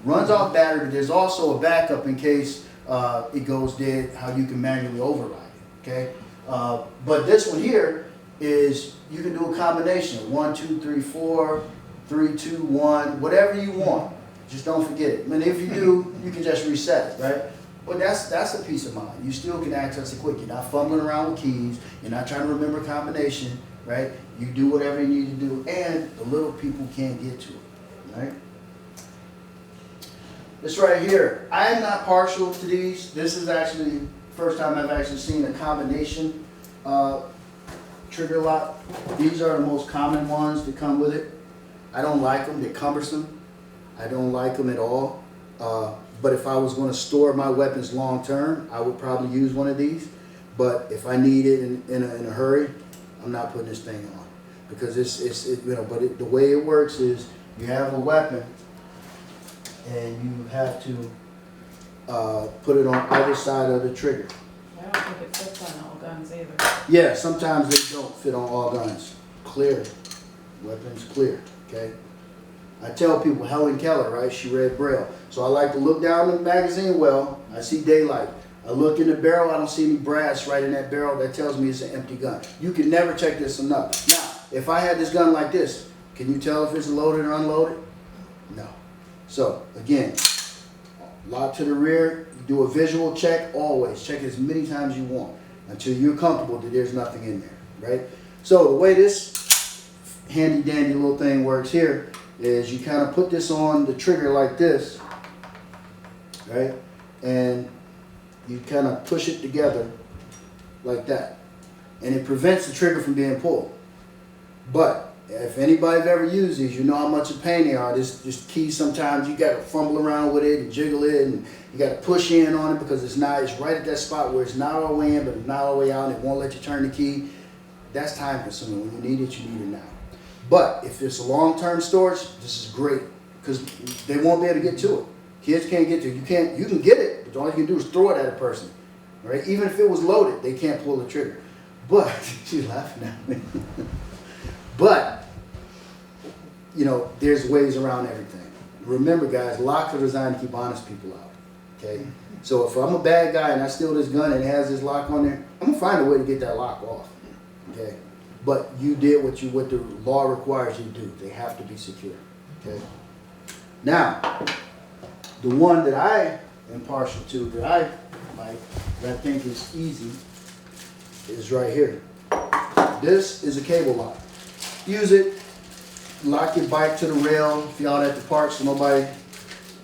Runs off battery, but there's also a backup in case it goes dead, how you can manually override it, okay? But this one here is, you can do a combination of 1, 2, 3, 4, 3, 2, 1, whatever you want. Just don't forget it. I mean, if you do, you can just reset it, right? But that's a peace of mind. You still can access it quick. You're not fumbling around with keys. You're not trying to remember a combination, right? You do whatever you need to do, and the little people can't get to it, right? This right here, I am not partial to these. This is actually the first time I've actually seen a combination trigger lock. These are the most common ones that come with it. I don't like them, they're cumbersome. I don't like them at all. But if I was going to store my weapons long term, I would probably use one of these. But if I need it in a hurry, I'm not putting this thing on, because but the way it works is you have a weapon and you have to put it on either side of the trigger. I don't think it fits on all guns either. Yeah, sometimes they don't fit on all guns. Clear. Weapons clear, okay? I tell people, Helen Keller, right, she read Braille. So I like to look down the magazine well, I see daylight. I look in the barrel, I don't see any brass right in that barrel. That tells me it's an empty gun. You can never check this enough. Now, if I had this gun like this, can you tell if it's loaded or unloaded? No. So, again, lock to the rear, do a visual check always. Check it as many times as you want until you're comfortable that there's nothing in there, right? So the way this handy dandy little thing works here is you kind of put this on the trigger like this, right? And you kind of push it together like that. And it prevents the trigger from being pulled. But if anybody's ever used these, you know how much a pain they are. This key, sometimes you got to fumble around with it and jiggle it, and you got to push in on it because it's right at that spot where it's not all the way in, but it's not all the way out, and it won't let you turn the key. That's time consuming. When you need it, you need it now. But if it's a long-term storage, this is great because they won't be able to get to it. Kids can't get to it. You can get it, but all you can do is throw it at a person. Right? Even if it was loaded, they can't pull the trigger. But she's laughing at me. But you know, there's ways around everything. Remember, guys, locks are designed to keep honest people out. Okay? So if I'm a bad guy and I steal this gun and it has this lock on there, I'm gonna find a way to get that lock off. Okay? But you did what the law requires you to do. They have to be secure. Okay? Now, the one that I am partial to, that I like, that I think is easy, is right here. This is a cable lock. Use it, lock your bike to the rail if you're out at the park so nobody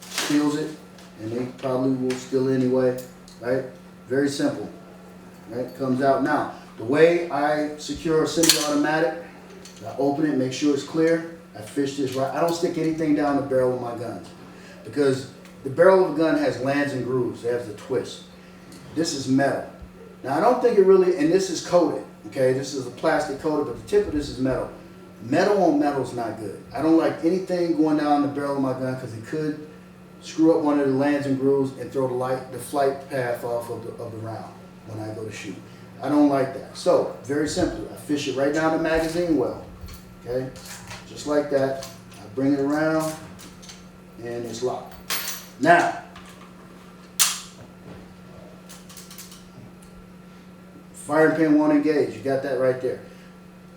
steals it, and they probably will steal it anyway, right? Very simple, right? Comes out. Now, the way I secure a semi-automatic, I open it, make sure it's clear, I fish this right. I don't stick anything down the barrel of my guns because the barrel of a gun has lands and grooves, it has a twist. This is metal. Now, I don't think it really, and this is coated, okay? This is a plastic coated, but the tip of this is metal. Metal on metal is not good. I don't like anything going down the barrel of my gun because it could screw up one of the lands and grooves and throw the flight path off of the round when I go to shoot. I don't like that. So, very simply, I fish it right down the magazine well, okay? Just like that. I bring it around and it's locked. Now, firing pin won't engage. You got that right there.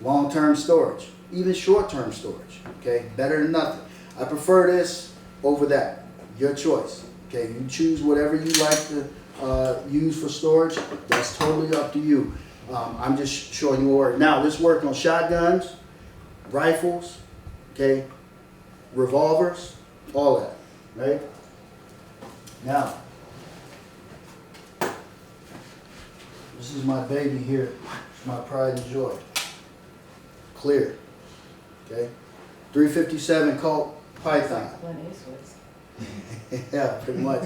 Long-term storage. Even short-term storage, okay? Better than nothing. I prefer this over that. Your choice, okay? You choose whatever you like to use for storage. That's totally up to you. I'm just showing you what works. Now, this works on shotguns, rifles, okay? Revolvers, all that, right? Now, this is my baby here. It's my pride and joy. Clear. Okay? 357 Colt Python. Clint Eastwood's. Yeah, pretty much.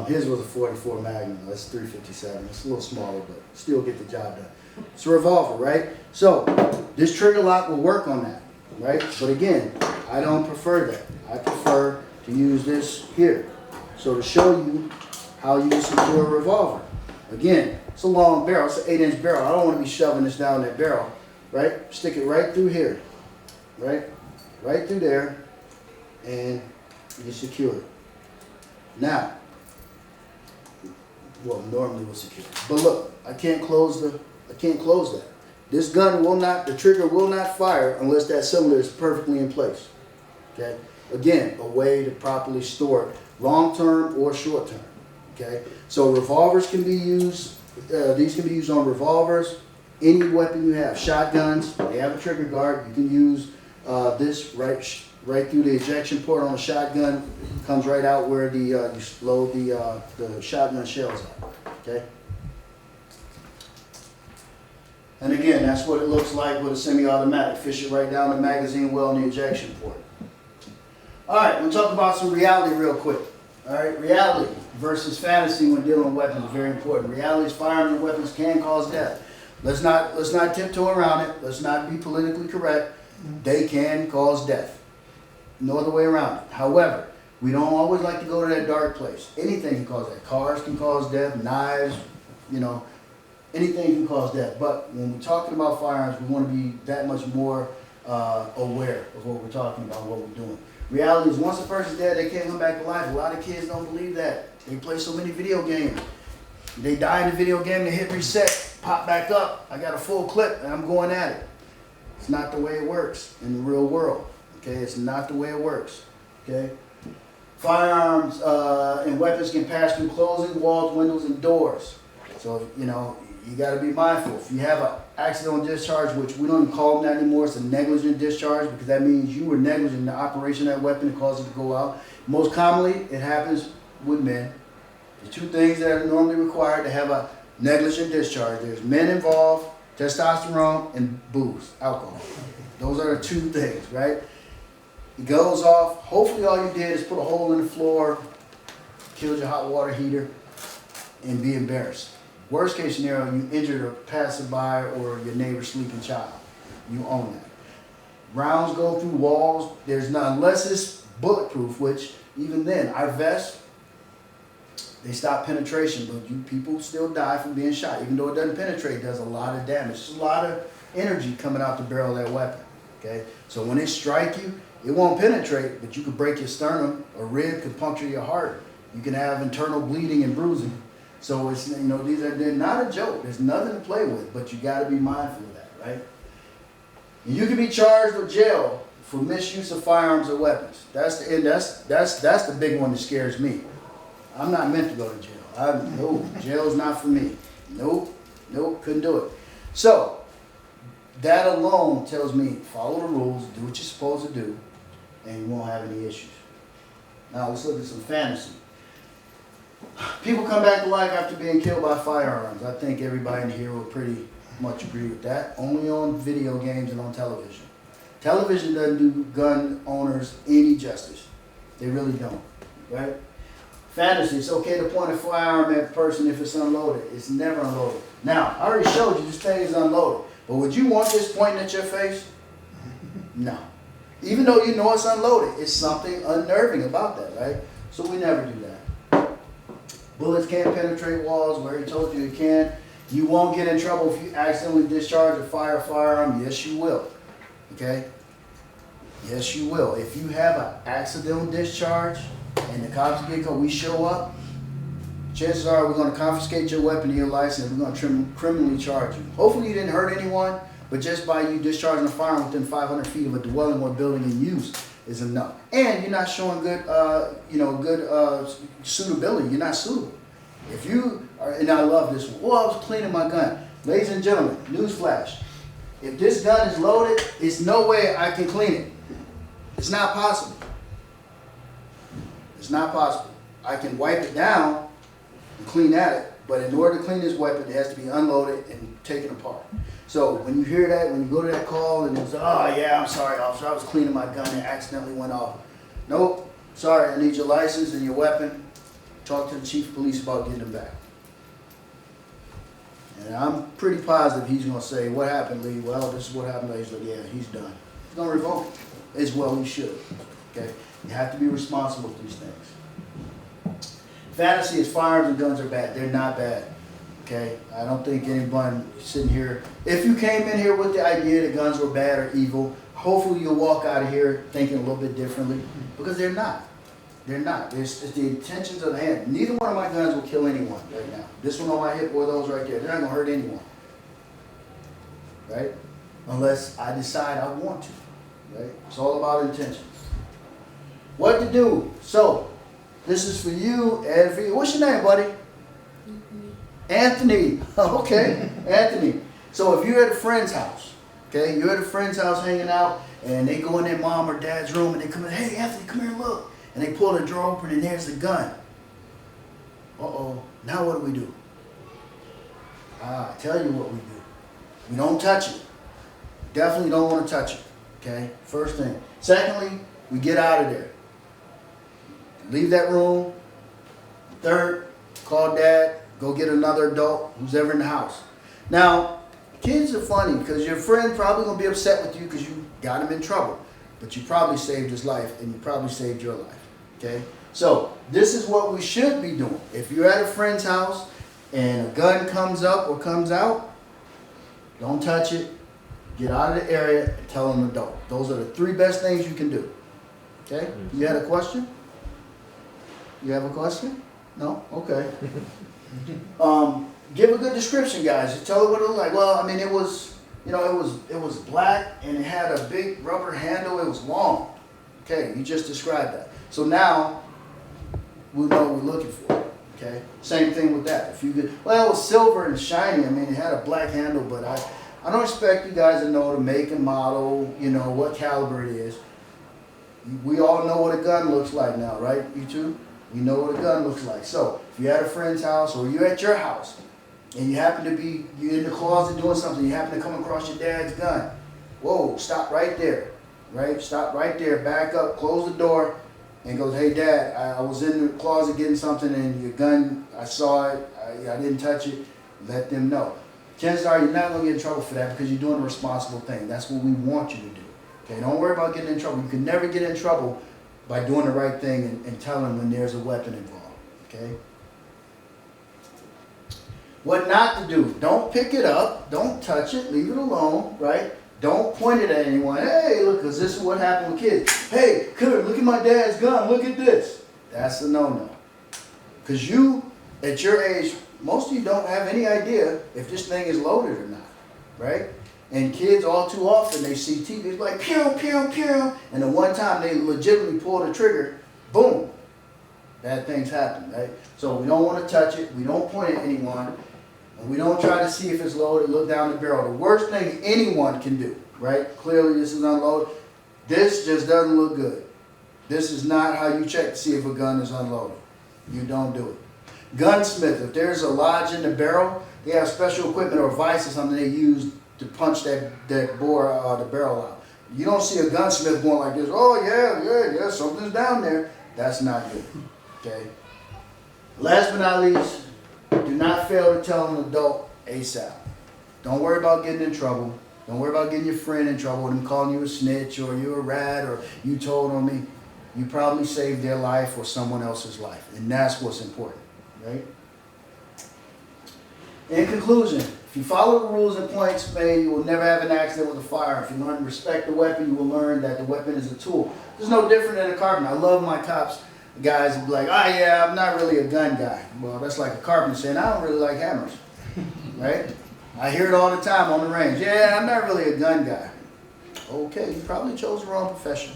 His was a 44 Magnum. That's 357. It's a little smaller, but still get the job done. It's a revolver, right? So, this trigger lock will work on that, right? But again, I don't prefer that. I prefer to use this here. So to show you how you secure a revolver. Again, it's a long barrel. It's an 8-inch barrel. I don't want to be shoving this down that barrel, right? Stick it right through here, right? Right through there, and you secure it. Now, well, normally we'll secure it. But look, I can't close that. This gun will not, the trigger will not fire unless that cylinder is perfectly in place. Okay? Again, a way to properly store it, long term or short term. Okay? So revolvers can be used, these can be used on revolvers, any weapon you have. Shotguns, they have a trigger guard. You can use this right through the ejection port on a shotgun. Comes right out where the you load the shotgun shells at. Okay? And again, that's what it looks like with a semi-automatic. Fish it right down the magazine well in the ejection port. All right, we'll talk about some reality real quick. All right, reality versus fantasy when dealing with weapons is very important. Reality is firearms and weapons can cause death. Let's not tiptoe around it. Let's not be politically correct. They can cause death. No other way around it. However, we don't always like to go to that dark place. Anything can cause that. Cars can cause death, knives, anything can cause death. But when we're talking about firearms, we want to be that much more aware of what we're talking about, what we're doing. Reality is once a person's dead, they can't come back to life. A lot of kids don't believe that. They play so many video games. They die in the video game, they hit reset, pop back up. I got a full clip and I'm going at it. It's not the way it works in the real world. Okay, it's not the way it works. Okay, firearms and weapons can pass through closing walls, windows, and doors. So you got to be mindful. If you have an accidental discharge, which we don't even call them that anymore, it's a negligent discharge because that means you were negligent in the operation of that weapon and caused it to go out. Most commonly, it happens with men. The two things that are normally required to have a negligent discharge. There's men involved, testosterone, and booze, alcohol. Those are the two things, right? It goes off. Hopefully all you did is put a hole in the floor, killed your hot water heater, and be embarrassed. Worst case scenario, you injured a passerby or your neighbor's sleeping child. You own that. Rounds go through walls. There's none, unless it's bulletproof, which even then, our vests, they stop penetration, but people still die from being shot. Even though it doesn't penetrate, it does a lot of damage. There's a lot of energy coming out the barrel of that weapon. Okay, so when it strike you, it won't penetrate, but you could break your sternum. A rib could puncture your heart. You can have internal bleeding and bruising. So it's, you know, they're not a joke. There's nothing to play with, but you got to be mindful of that, right? And you can be charged with jail for misuse of firearms or weapons. That's the big one that scares me. I'm not meant to go to jail. No, jail's not for me. Nope, couldn't do it. So that alone tells me follow the rules, do what you're supposed to do, and you won't have any issues. Now let's look at some fantasy. People come back to life after being killed by firearms. I think everybody in here will pretty much agree with that. Only on video games and on television. Television doesn't do gun owners any justice. They really don't, right? Fantasy, it's okay to point a firearm at a person if it's unloaded. It's never unloaded. Now, I already showed you this thing is unloaded. But would you want this pointing at your face? No. Even though you know it's unloaded, it's something unnerving about that, right? So we never do that. Bullets can't penetrate walls. We already told you it can. You won't get in trouble if you accidentally discharge or fire a firearm. Yes, you will. Okay? Yes, you will. If you have an accidental discharge and the cops get called, we show up, chances are we're going to confiscate your weapon and your license and we're going to criminally charge you. Hopefully you didn't hurt anyone, but just by you discharging a firearm within 500 feet of a dwelling or building in use is enough. And you're not showing good, suitability. You're not suitable. If you are, and I love this one. Oh, I was cleaning my gun. Ladies and gentlemen, newsflash. If this gun is loaded, it's no way I can clean it. It's not possible. It's not possible. I can wipe it down and clean at it, but in order to clean this weapon, it has to be unloaded and taken apart. So when you hear that, when you go to that call and it's, oh yeah, I'm sorry, officer, I was cleaning my gun and it accidentally went off. Nope, sorry, I need your license and your weapon. Talk to the chief of police about getting them back. And I'm pretty positive he's going to say, what happened, Lee? Well, this is what happened. He's like, yeah, he's done. He's going to revoke it. As well he should. Okay? You have to be responsible for these things. Fantasy is firearms and guns are bad. They're not bad. Okay? I don't think anyone sitting here, if you came in here with the idea that guns were bad or evil, hopefully you'll walk out of here thinking a little bit differently, because they're not. They're not. It's the intentions of the hand. Neither one of my guns will kill anyone right now. This one on my hip or those right there. They're not going to hurt anyone. Right? Unless I decide I want to. Right? It's all about intentions. What to do? So, this is for you and for you. What's your name, buddy? Anthony. Okay, Anthony. So if you're at a friend's house, okay, you're at a friend's house hanging out, and they go in their mom or dad's room, and they come in, hey, Anthony, come here and look. And they pull the drawer open, and there's the gun. Uh-oh, now what do? I tell you what we do. We don't touch it. Definitely don't want to touch it, okay? First thing. Secondly, we get out of there. Leave that room. Third, call dad. Go get another adult who's ever in the house. Now, kids are funny because your friend probably going to be upset with you because you got him in trouble. But you probably saved his life and you probably saved your life. Okay? So, this is what we should be doing. If you're at a friend's house and a gun comes up or comes out, don't touch it. Get out of the area and tell them don't. Those are the 3 best things you can do. Okay? You had a question? You have a question? No? Okay. Give a good description, guys. Just tell it what it looked like. Well, I mean, it was, it was black and it had a big rubber handle. It was long. Okay, you just described that. So now we know what we're looking for. Okay, same thing with that. If you could, well, it was silver and shiny. I mean, it had a black handle, but I don't expect you guys to know the make and model. What caliber it is. We all know what a gun looks like now, right? You too? We know what a gun looks like. So if you're at a friend's house or you're at your house and you happen to be, you're in the closet doing something, you happen to come across your dad's gun. Whoa, stop right there, right? Stop right there, back up, close the door, and goes, hey Dad, I was in the closet getting something and your gun, I saw it, I didn't touch it. Let them know. Chances are you're not going to get in trouble for that because you're doing a responsible thing. That's what we want you to do. Okay, don't worry about getting in trouble. You can never get in trouble by doing the right thing and telling when there's a weapon involved. Okay? What not to do. Don't pick it up. Don't touch it. Leave it alone, right? Don't point it at anyone. Hey, look, because this is what happened with kids. Hey, kid, look at my dad's gun. Look at this. That's a no-no. Because you, at your age, most of you don't have any idea if this thing is loaded or not, right? And kids all too often, they see TV, it's like pew, pew, pew. And the one time they legitimately pull the trigger, boom, bad things happen, right? So we don't want to touch it. We don't point at anyone. And we don't try to see if it's loaded, look down the barrel. The worst thing anyone can do, right? Clearly this is unloaded. This just doesn't look good. This is not how you check to see if a gun is unloaded. You don't do it. Gunsmith, if there's a lodge in the barrel, they have special equipment or vice or something they use to punch that bore the barrel out. You don't see a gunsmith going like this, oh yeah, something's down there. That's not good, okay? Last but not least, do not fail to tell an adult ASAP. Don't worry about getting in trouble. Don't worry about getting your friend in trouble, them calling you a snitch or you're a rat or you told on me. You probably saved their life or someone else's life, and that's what's important. Right? In conclusion, if you follow the rules and points made, you will never have an accident with a firearm. If you learn to respect the weapon, you will learn that the weapon is a tool. It's no different than a carpenter. I love my cops, guys who be like, oh yeah, I'm not really a gun guy. Well, that's like a carpenter saying, I don't really like hammers. Right? I hear it all the time on the range. Yeah, I'm not really a gun guy. Okay, you probably chose the wrong profession.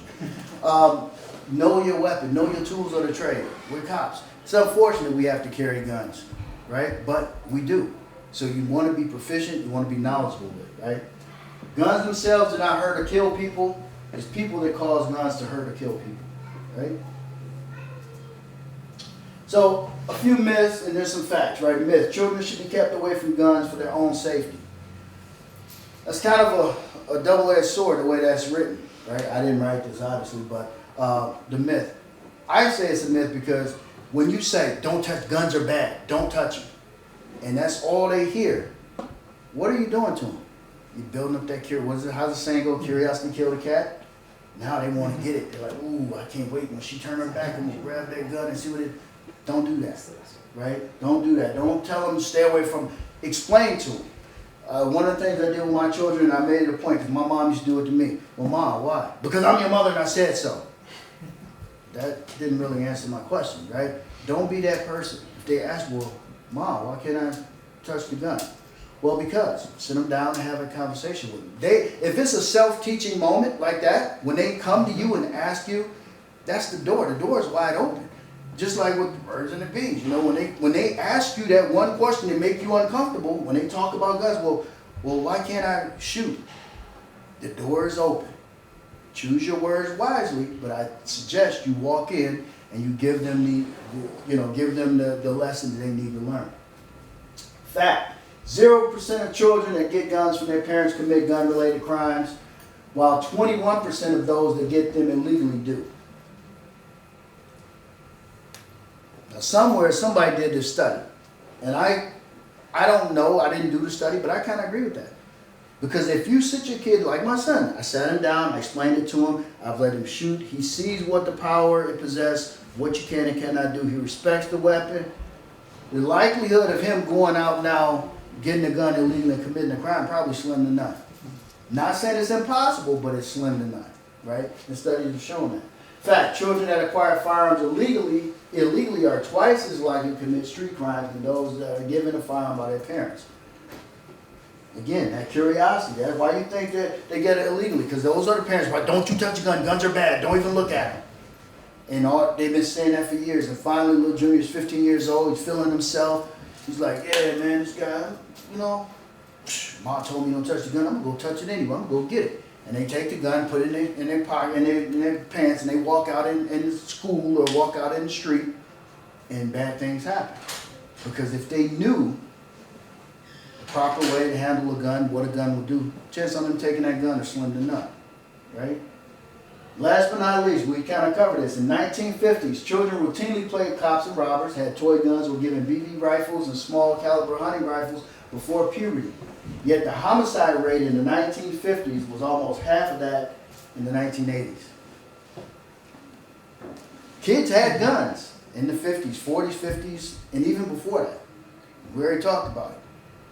Know your weapon. Know your tools of the trade. We're cops. It's unfortunate we have to carry guns, right? But we do. So you want to be proficient, you want to be knowledgeable with it, right? Guns themselves do not hurt or kill people. It's people that cause guns to hurt or kill people, right? So a few myths and there's some facts, right? Myth: children should be kept away from guns for their own safety. That's kind of a double-edged sword the way that's written, right? I didn't write this obviously, but the myth. I say it's a myth because when you say, don't touch, guns are bad, don't touch them, and that's all they hear, what are you doing to them? You're building up that curiosity. How's the saying go? Curiosity killed the cat. Now they want to get it. They're like, ooh, I can't wait. When she turn her back, I'm going to grab that gun and see what it is. Don't do that, right? Don't do that. Don't tell them to stay away from, explain to them. One of the things I did with my children, I made it a point, because my mom used to do it to me. Well, Mom, why? Because I'm your mother and I said so. That didn't really answer my question, right? Don't be that person. If they ask, well, Mom, why can't I touch the gun? Well, because. Sit them down and have a conversation with them. If it's a self-teaching moment like that, when they come to you and ask you, that's the door. The door is wide open. Just like with the birds and the bees. You know, when they ask you that one question that make you uncomfortable, when they talk about guns, well, why can't I shoot? The door is open. Choose your words wisely, but I suggest you walk in and you give them the lesson that they need to learn. Fact: 0% of children that get guns from their parents commit gun-related crimes, while 21% of those that get them illegally do. Now, somewhere somebody did this study, and I don't know, I didn't do the study, but I kind of agree with that. Because if you sit your kid, like my son, I sat him down, I explained it to him, I've let him shoot, he sees what the power it possesses, what you can and cannot do, he respects the weapon. The likelihood of him going out now, getting a gun illegally and committing a crime, probably slim to none. Not saying it's impossible, but it's slim to none, right? The studies have shown that. In fact, children that acquire firearms illegally are twice as likely to commit street crimes than those that are given a firearm by their parents. Again, that curiosity. That's why you think that they get it illegally, because those are the parents. Why don't you touch a gun? Guns are bad. Don't even look at them. And they've been saying that for years. And finally, little Junior's 15 years old. He's feeling himself. He's like, yeah, man, this guy, Mom told me don't touch the gun. I'm going to go touch it anyway. I'm going to go get it. And they take the gun, put it in their pocket, in their pants, and they walk out in school or walk out in the street. and bad things happen. Because if they knew the proper way to handle a gun, what a gun would do, chance of them taking that gun are slim to none, right? Last but not least, we kind of covered this. In 1950s, children routinely played cops and robbers, had toy guns, were given BB rifles and small caliber hunting rifles before puberty. Yet the homicide rate in the 1950s was almost half of that in the 1980s. Kids had guns in the 50s, 40s, 50s, and even before that. We already talked about it.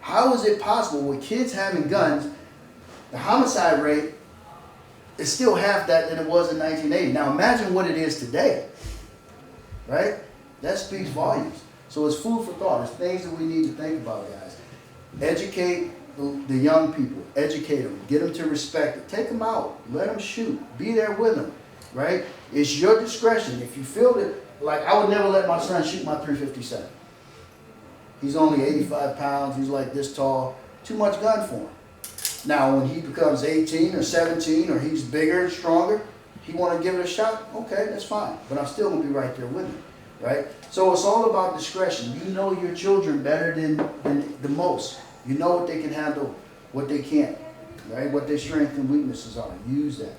How is it possible with kids having guns, the homicide rate is still half that than it was in 1980? Now imagine what it is today, right? That speaks volumes. So it's food for thought. It's things that we need to think about, guys. Educate the young people. Educate them. Get them to respect it. Take them out. Let them shoot. Be there with them, right? It's your discretion. If you feel that, like I would never let my son shoot my .357. He's only 85 pounds. He's like this tall. Too much gun for him. Now, when he becomes 18 or 17 or he's bigger and stronger, he want to give it a shot, okay, that's fine. But I'm still going to be right there with him, right? So it's all about discretion. You know your children better than the most. You know what they can handle, what they can't, right? What their strengths and weaknesses are. Use that.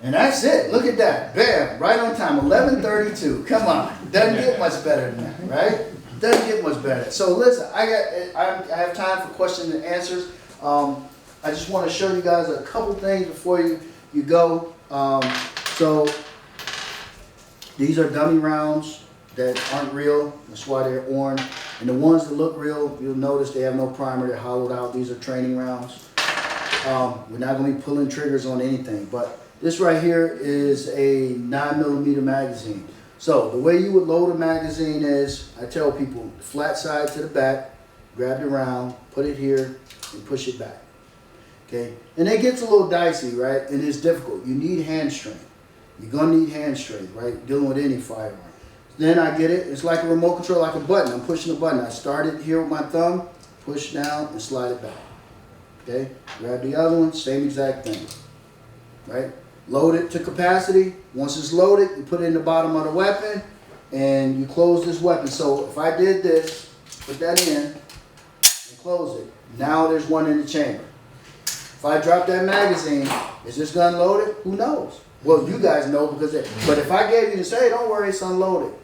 And that's it. Look at that. Bam. Right on time. 11:32. Come on. Doesn't get much better than that, right? Doesn't get much better. So listen, I have time for questions and answers. I just want to show you guys a couple things before you go. So these are dummy rounds that aren't real. That's why they're orange. And the ones that look real, you'll notice they have no primer. They're hollowed out. These are training rounds. We're not going to be pulling triggers on anything. But this right here is a 9mm magazine. So the way you would load a magazine is, I tell people, flat side to the back, grab the round, put it here, and push it back. Okay? And it gets a little dicey, right? And it's difficult. You need hand strength. You're going to need hand strength, right? Dealing with any firearm. Then I get it. It's like a remote control, like a button. I'm pushing the button. I start it here with my thumb, push down, and slide it back. Okay? Grab the other one, same exact thing. Right? Load it to capacity. Once it's loaded, you put it in the bottom of the weapon, and you close this weapon. So if I did this, put that in, and close it, now there's one in the chamber. If I drop that magazine, is this gun loaded? Who knows? Well, you guys know because but if I gave you to say, don't worry, it's unloaded.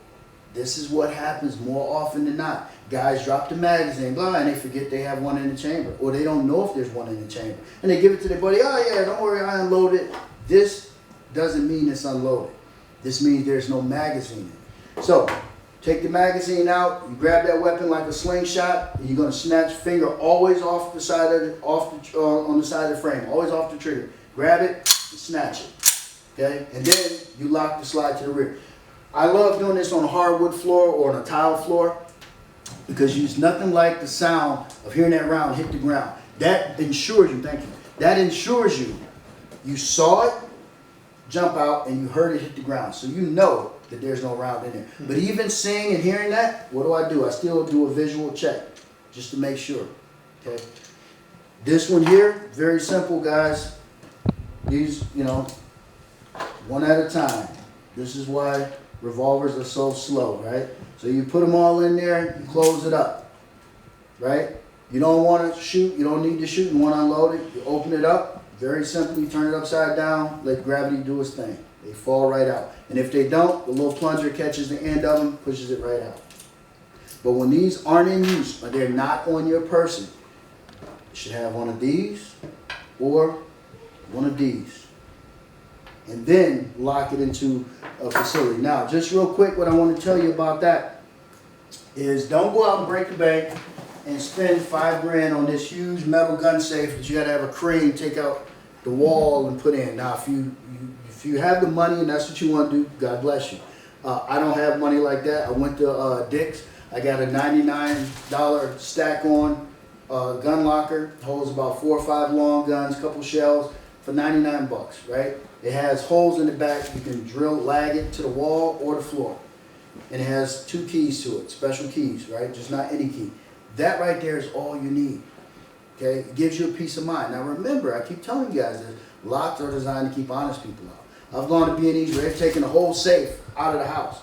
This is what happens more often than not. Guys drop the magazine, blah, and they forget they have one in the chamber. Or they don't know if there's one in the chamber. And they give it to their buddy, oh yeah, don't worry, I unloaded. This doesn't mean it's unloaded. This means there's no magazine in it. So, take the magazine out, you grab that weapon like a slingshot, and you're going to snatch finger always off the side of the, on the side of the frame, always off the trigger. Grab it, and snatch it. Okay? And then you lock the slide to the rear. I love doing this on a hardwood floor or on a tile floor because it's nothing like the sound of hearing that round hit the ground. That ensures you, thank you, that ensures you saw it jump out and you heard it hit the ground. So you know that there's no round in there. But even seeing and hearing that, what do? I still do a visual check just to make sure. Okay. This one here, very simple, guys. These, one at a time. This is why revolvers are so slow, right? So you put them all in there, you close it up, right? You don't want to shoot, you don't need to shoot, you want to unload it, you open it up, very simply turn it upside down, let gravity do its thing. They fall right out. And if they don't, the little plunger catches the end of them, pushes it right out. But when these aren't in use, or they're not on your person, you should have one of these or one of these. And then lock it into a facility. Now, just real quick, what I want to tell you about that is don't go out and break the bank and spend $5 grand on this huge metal gun safe that you got to have a crane take out the wall and put in. Now, if you have the money and that's what you want to do, God bless you. I don't have money like that. I went to Dick's. I got a $99 stack on gun locker. Holds about 4 or 5 long guns, couple shells for 99 bucks, right? It has holes in the back. You can lag it to the wall or the floor. And it has 2 keys to it, special keys, right? Just not any key. That right there is all you need, okay? It gives you a peace of mind. Now remember, I keep telling you guys this, locks are designed to keep honest people out. I've gone to B&E's where they've taken the whole safe out of the house.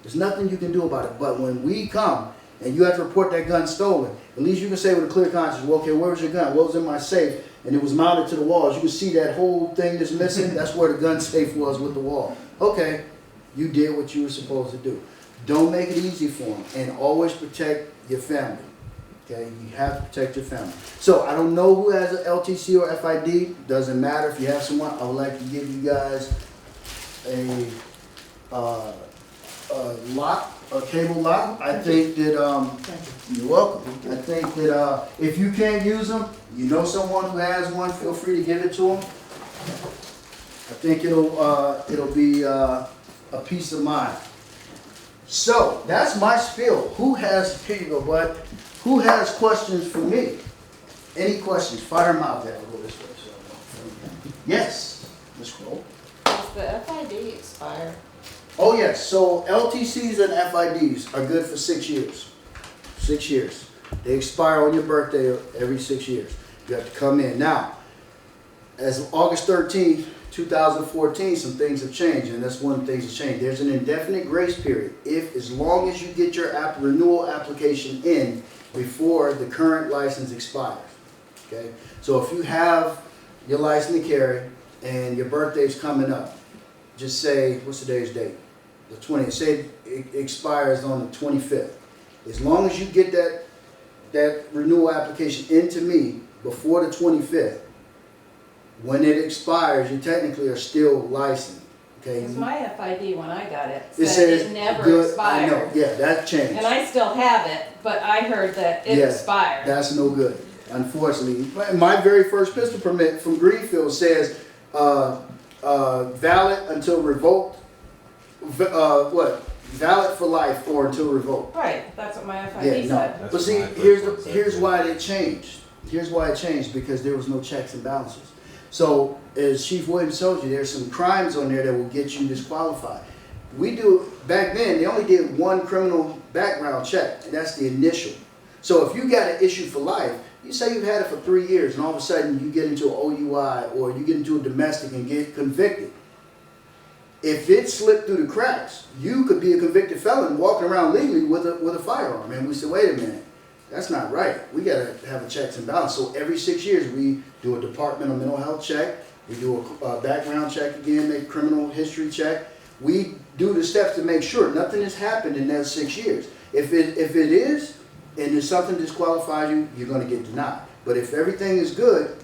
There's nothing you can do about it. But when we come and you have to report that gun stolen, at least you can say with a clear conscience, well, okay, where was your gun? What was in my safe? And it was mounted to the walls. You can see that whole thing that's missing. That's where the gun safe was with the wall. Okay, you did what you were supposed to do. Don't make it easy for them, and always protect your family. Okay, you have to protect your family. So I don't know who has an LTC or FID. Doesn't matter. If you have someone, I would like to give you guys a lock, a cable lock. I think that you're welcome. I think that if you can't use them, you know someone who has one, feel free to give it to them. I think it'll be a peace of mind. So that's my spiel. Who has, here you go, bud. Who has questions for me? Any questions? Fire them out there. I'll go this way. So. Yes, Ms. Crow. Does the FID expire? Oh yes, so LTCs and FIDs are good for 6 years. 6 years. They expire on your birthday every 6 years. You have to come in. Now, as of August 13th, 2014, some things have changed, and that's one of the things that's changed. There's an indefinite grace period as long as you get your renewal application in before the current license expires. Okay? So if you have your license to carry and your birthday's coming up, just say, what's today's date? The 20th. Say it expires on the 25th. As long as you get that renewal application into me before the 25th, when it expires, you technically are still licensed. Okay? Because my FID, when I got it, It said says it never good. expired. I know. Yeah, that changed. And I still have it, but I heard that it Yeah, expired. That's no good, unfortunately. My very first pistol permit from Greenfield says valid until revoked. Valid for life or until revoked. Right, that's what my FID Yeah, no. said. But see, here's why it changed. Here's why it changed, because there was no checks and balances. So, as Chief Williams told you, there's some crimes on there that will get you disqualified. Back then, they only did one criminal background check, and that's the initial. So if you got an issue for life, you say you've had it for 3 years, and all of a sudden you get into an OUI, or you get into a domestic and get convicted. If it slipped through the cracks, you could be a convicted felon walking around legally with a firearm. And we said, wait a minute, that's not right. We got to have a checks and balance. So every 6 years, we do a departmental mental health check. We do a background check again, make criminal history check. We do the steps to make sure nothing has happened in those 6 years. If it is, and if something disqualifies you, you're going to get denied. But if everything is good,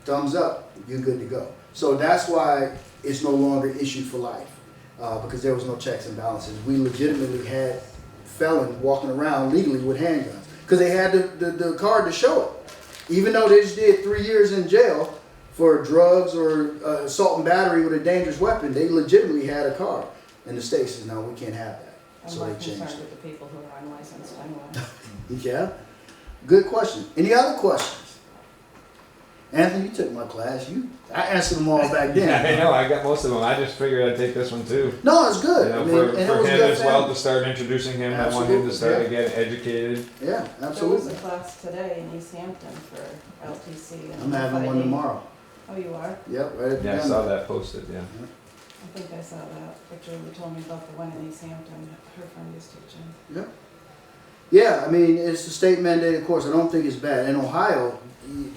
thumbs up, you're good to go. So that's why it's no longer issued for life, because there was no checks and balances. We legitimately had felons walking around legally with handguns because they had the card to show it. Even though they just did 3 years in jail for drugs or assault and battery with a dangerous weapon, they legitimately had a card. And the state says, no, we can't have that. I'm So more they changed concerned it. with the people who are unlicensed anyway. Yeah. Good question. Any other questions? Anthony, you took my class. I answered them all back then. Yeah, I know. I got most of them. I just figured I'd take this one too. No, it's good. You know, I mean, and it for was him good as well family. to start introducing him. I want him to start Absolutely, to get educated. Yeah, There was absolutely. a class today in East Hampton for LTC. And I'm having one FID. tomorrow. Oh, you are? Yep, right at the Yeah, I end. saw that posted. Yeah. I think I saw that. But Julie told me about the one in East Hampton. Her friend is teaching. Yep. Yeah, I mean, it's a state mandated course. I don't think it's bad. In Ohio,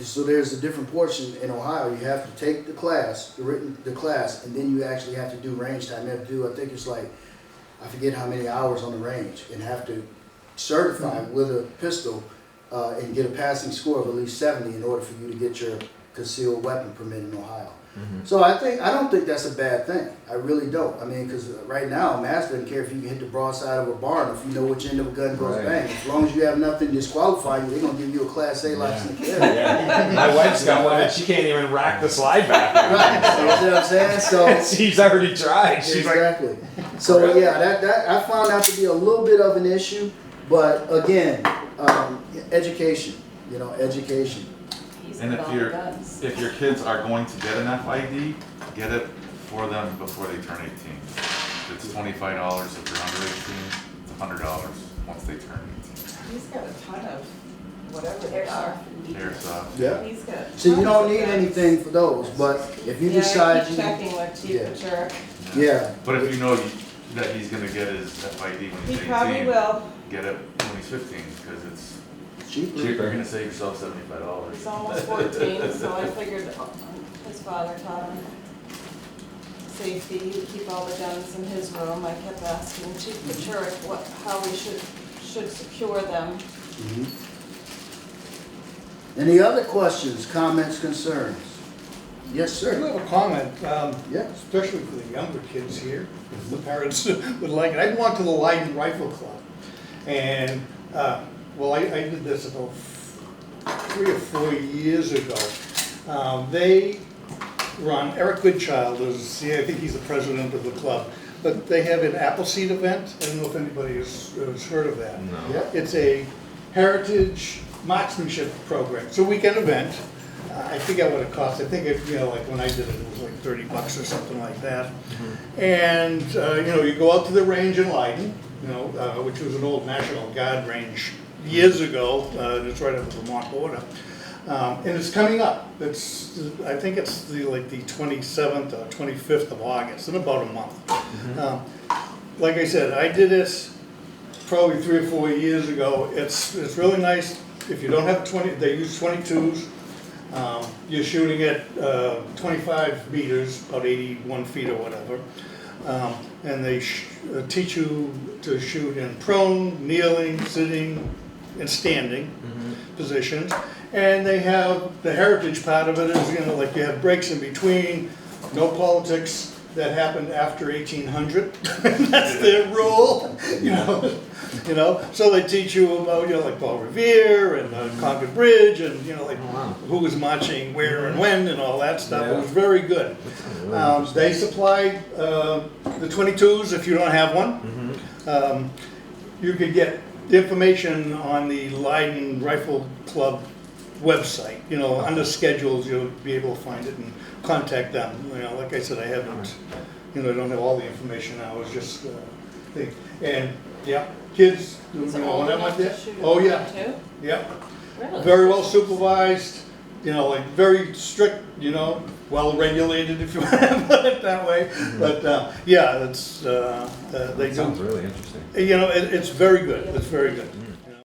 so there's a different portion in Ohio. You have to take the class, the class, and then you actually have to do range time. You have to do, I think it's like, I forget how many hours on the range, and have to certify with a pistol and get a passing score of at least 70 in order for you to get your concealed weapon permit in Ohio. So I don't think that's a bad thing. I really don't. I mean, because right now, Mass doesn't care if you can hit the broadside of a barn if you know which end of a gun goes Right. bang. As long as you have nothing disqualifying you, they're gonna give you a Class A license to carry. Yeah. My wife's got one and she can't even rack the slide back. Right. You know what I'm saying? So She's already tried. She's like, exactly. So yeah, that I found that to be a little bit of an issue, but again, education. You know, education. He's And got if all the you're, guns. if your kids are going to get an FID, get it for them before they turn 18. It's $25 if they're under 18, it's $100 once they turn 18. He's got a ton of whatever they are. Airsoft. Yeah. He's got. So you tons don't of need guns. anything for those, but if you Yeah, I decide, keep checking with Chief Yeah. Patrick. yeah, But if you know that he's gonna get his FID when He he's probably 18, will. get it when he's 15, because it's cheaper. cheaper, you're gonna save yourself $75. He's almost 14, so I figured his father taught him safety. He would keep all the guns in his room. I kept asking Chief Patrick how we should secure them. Mhm. Any other questions, comments, concerns? Yes, I do sir. have a comment, Yeah. especially for the younger kids here, if the parents would like it. I belong to the Leiden Rifle Club, and, well, I did this about 3 or 4 years ago. They run, Eric Goodchild is, I think he's the president of the club, but they have an Appleseed event. I don't know if anybody has heard of that. No. Yeah. It's a heritage marksmanship program. It's a weekend event. I forget what it costs. I think if, like when I did it, it was like $30 or something like that. And, you go out to the range in Leiden, which was an old National Guard range years ago. It's right on the Vermont border. And it's coming up. I think it's the 27th or 25th of August, in about a month. Like I said, I did this probably 3 or 4 years ago. It's really nice. If you don't have they use 22s. You're shooting at 25 meters, about 81 feet or whatever. And they teach you to shoot in prone, kneeling, sitting, and standing positions. And they have the heritage part of it is, you have breaks in between, no politics that happened after 1800. That's their rule, So they teach you about, like Paul Revere and Concord Bridge and, who was marching where and when and all that stuff. It was very good. They supply the 22s if you don't have one. You could get information on the Leiden Rifle Club website, under schedules, you'll be able to find it and contact them. Like I said, I haven't, I don't have all the information now, it's just, and, yeah, kids, Is it when old I enough went to there, shoot oh, a yeah, gun too? yeah, Really? very well supervised, very strict, well regulated, if you want to put it that way, but, yeah, it's, they Sounds do, really interesting. it's very good, it's very good.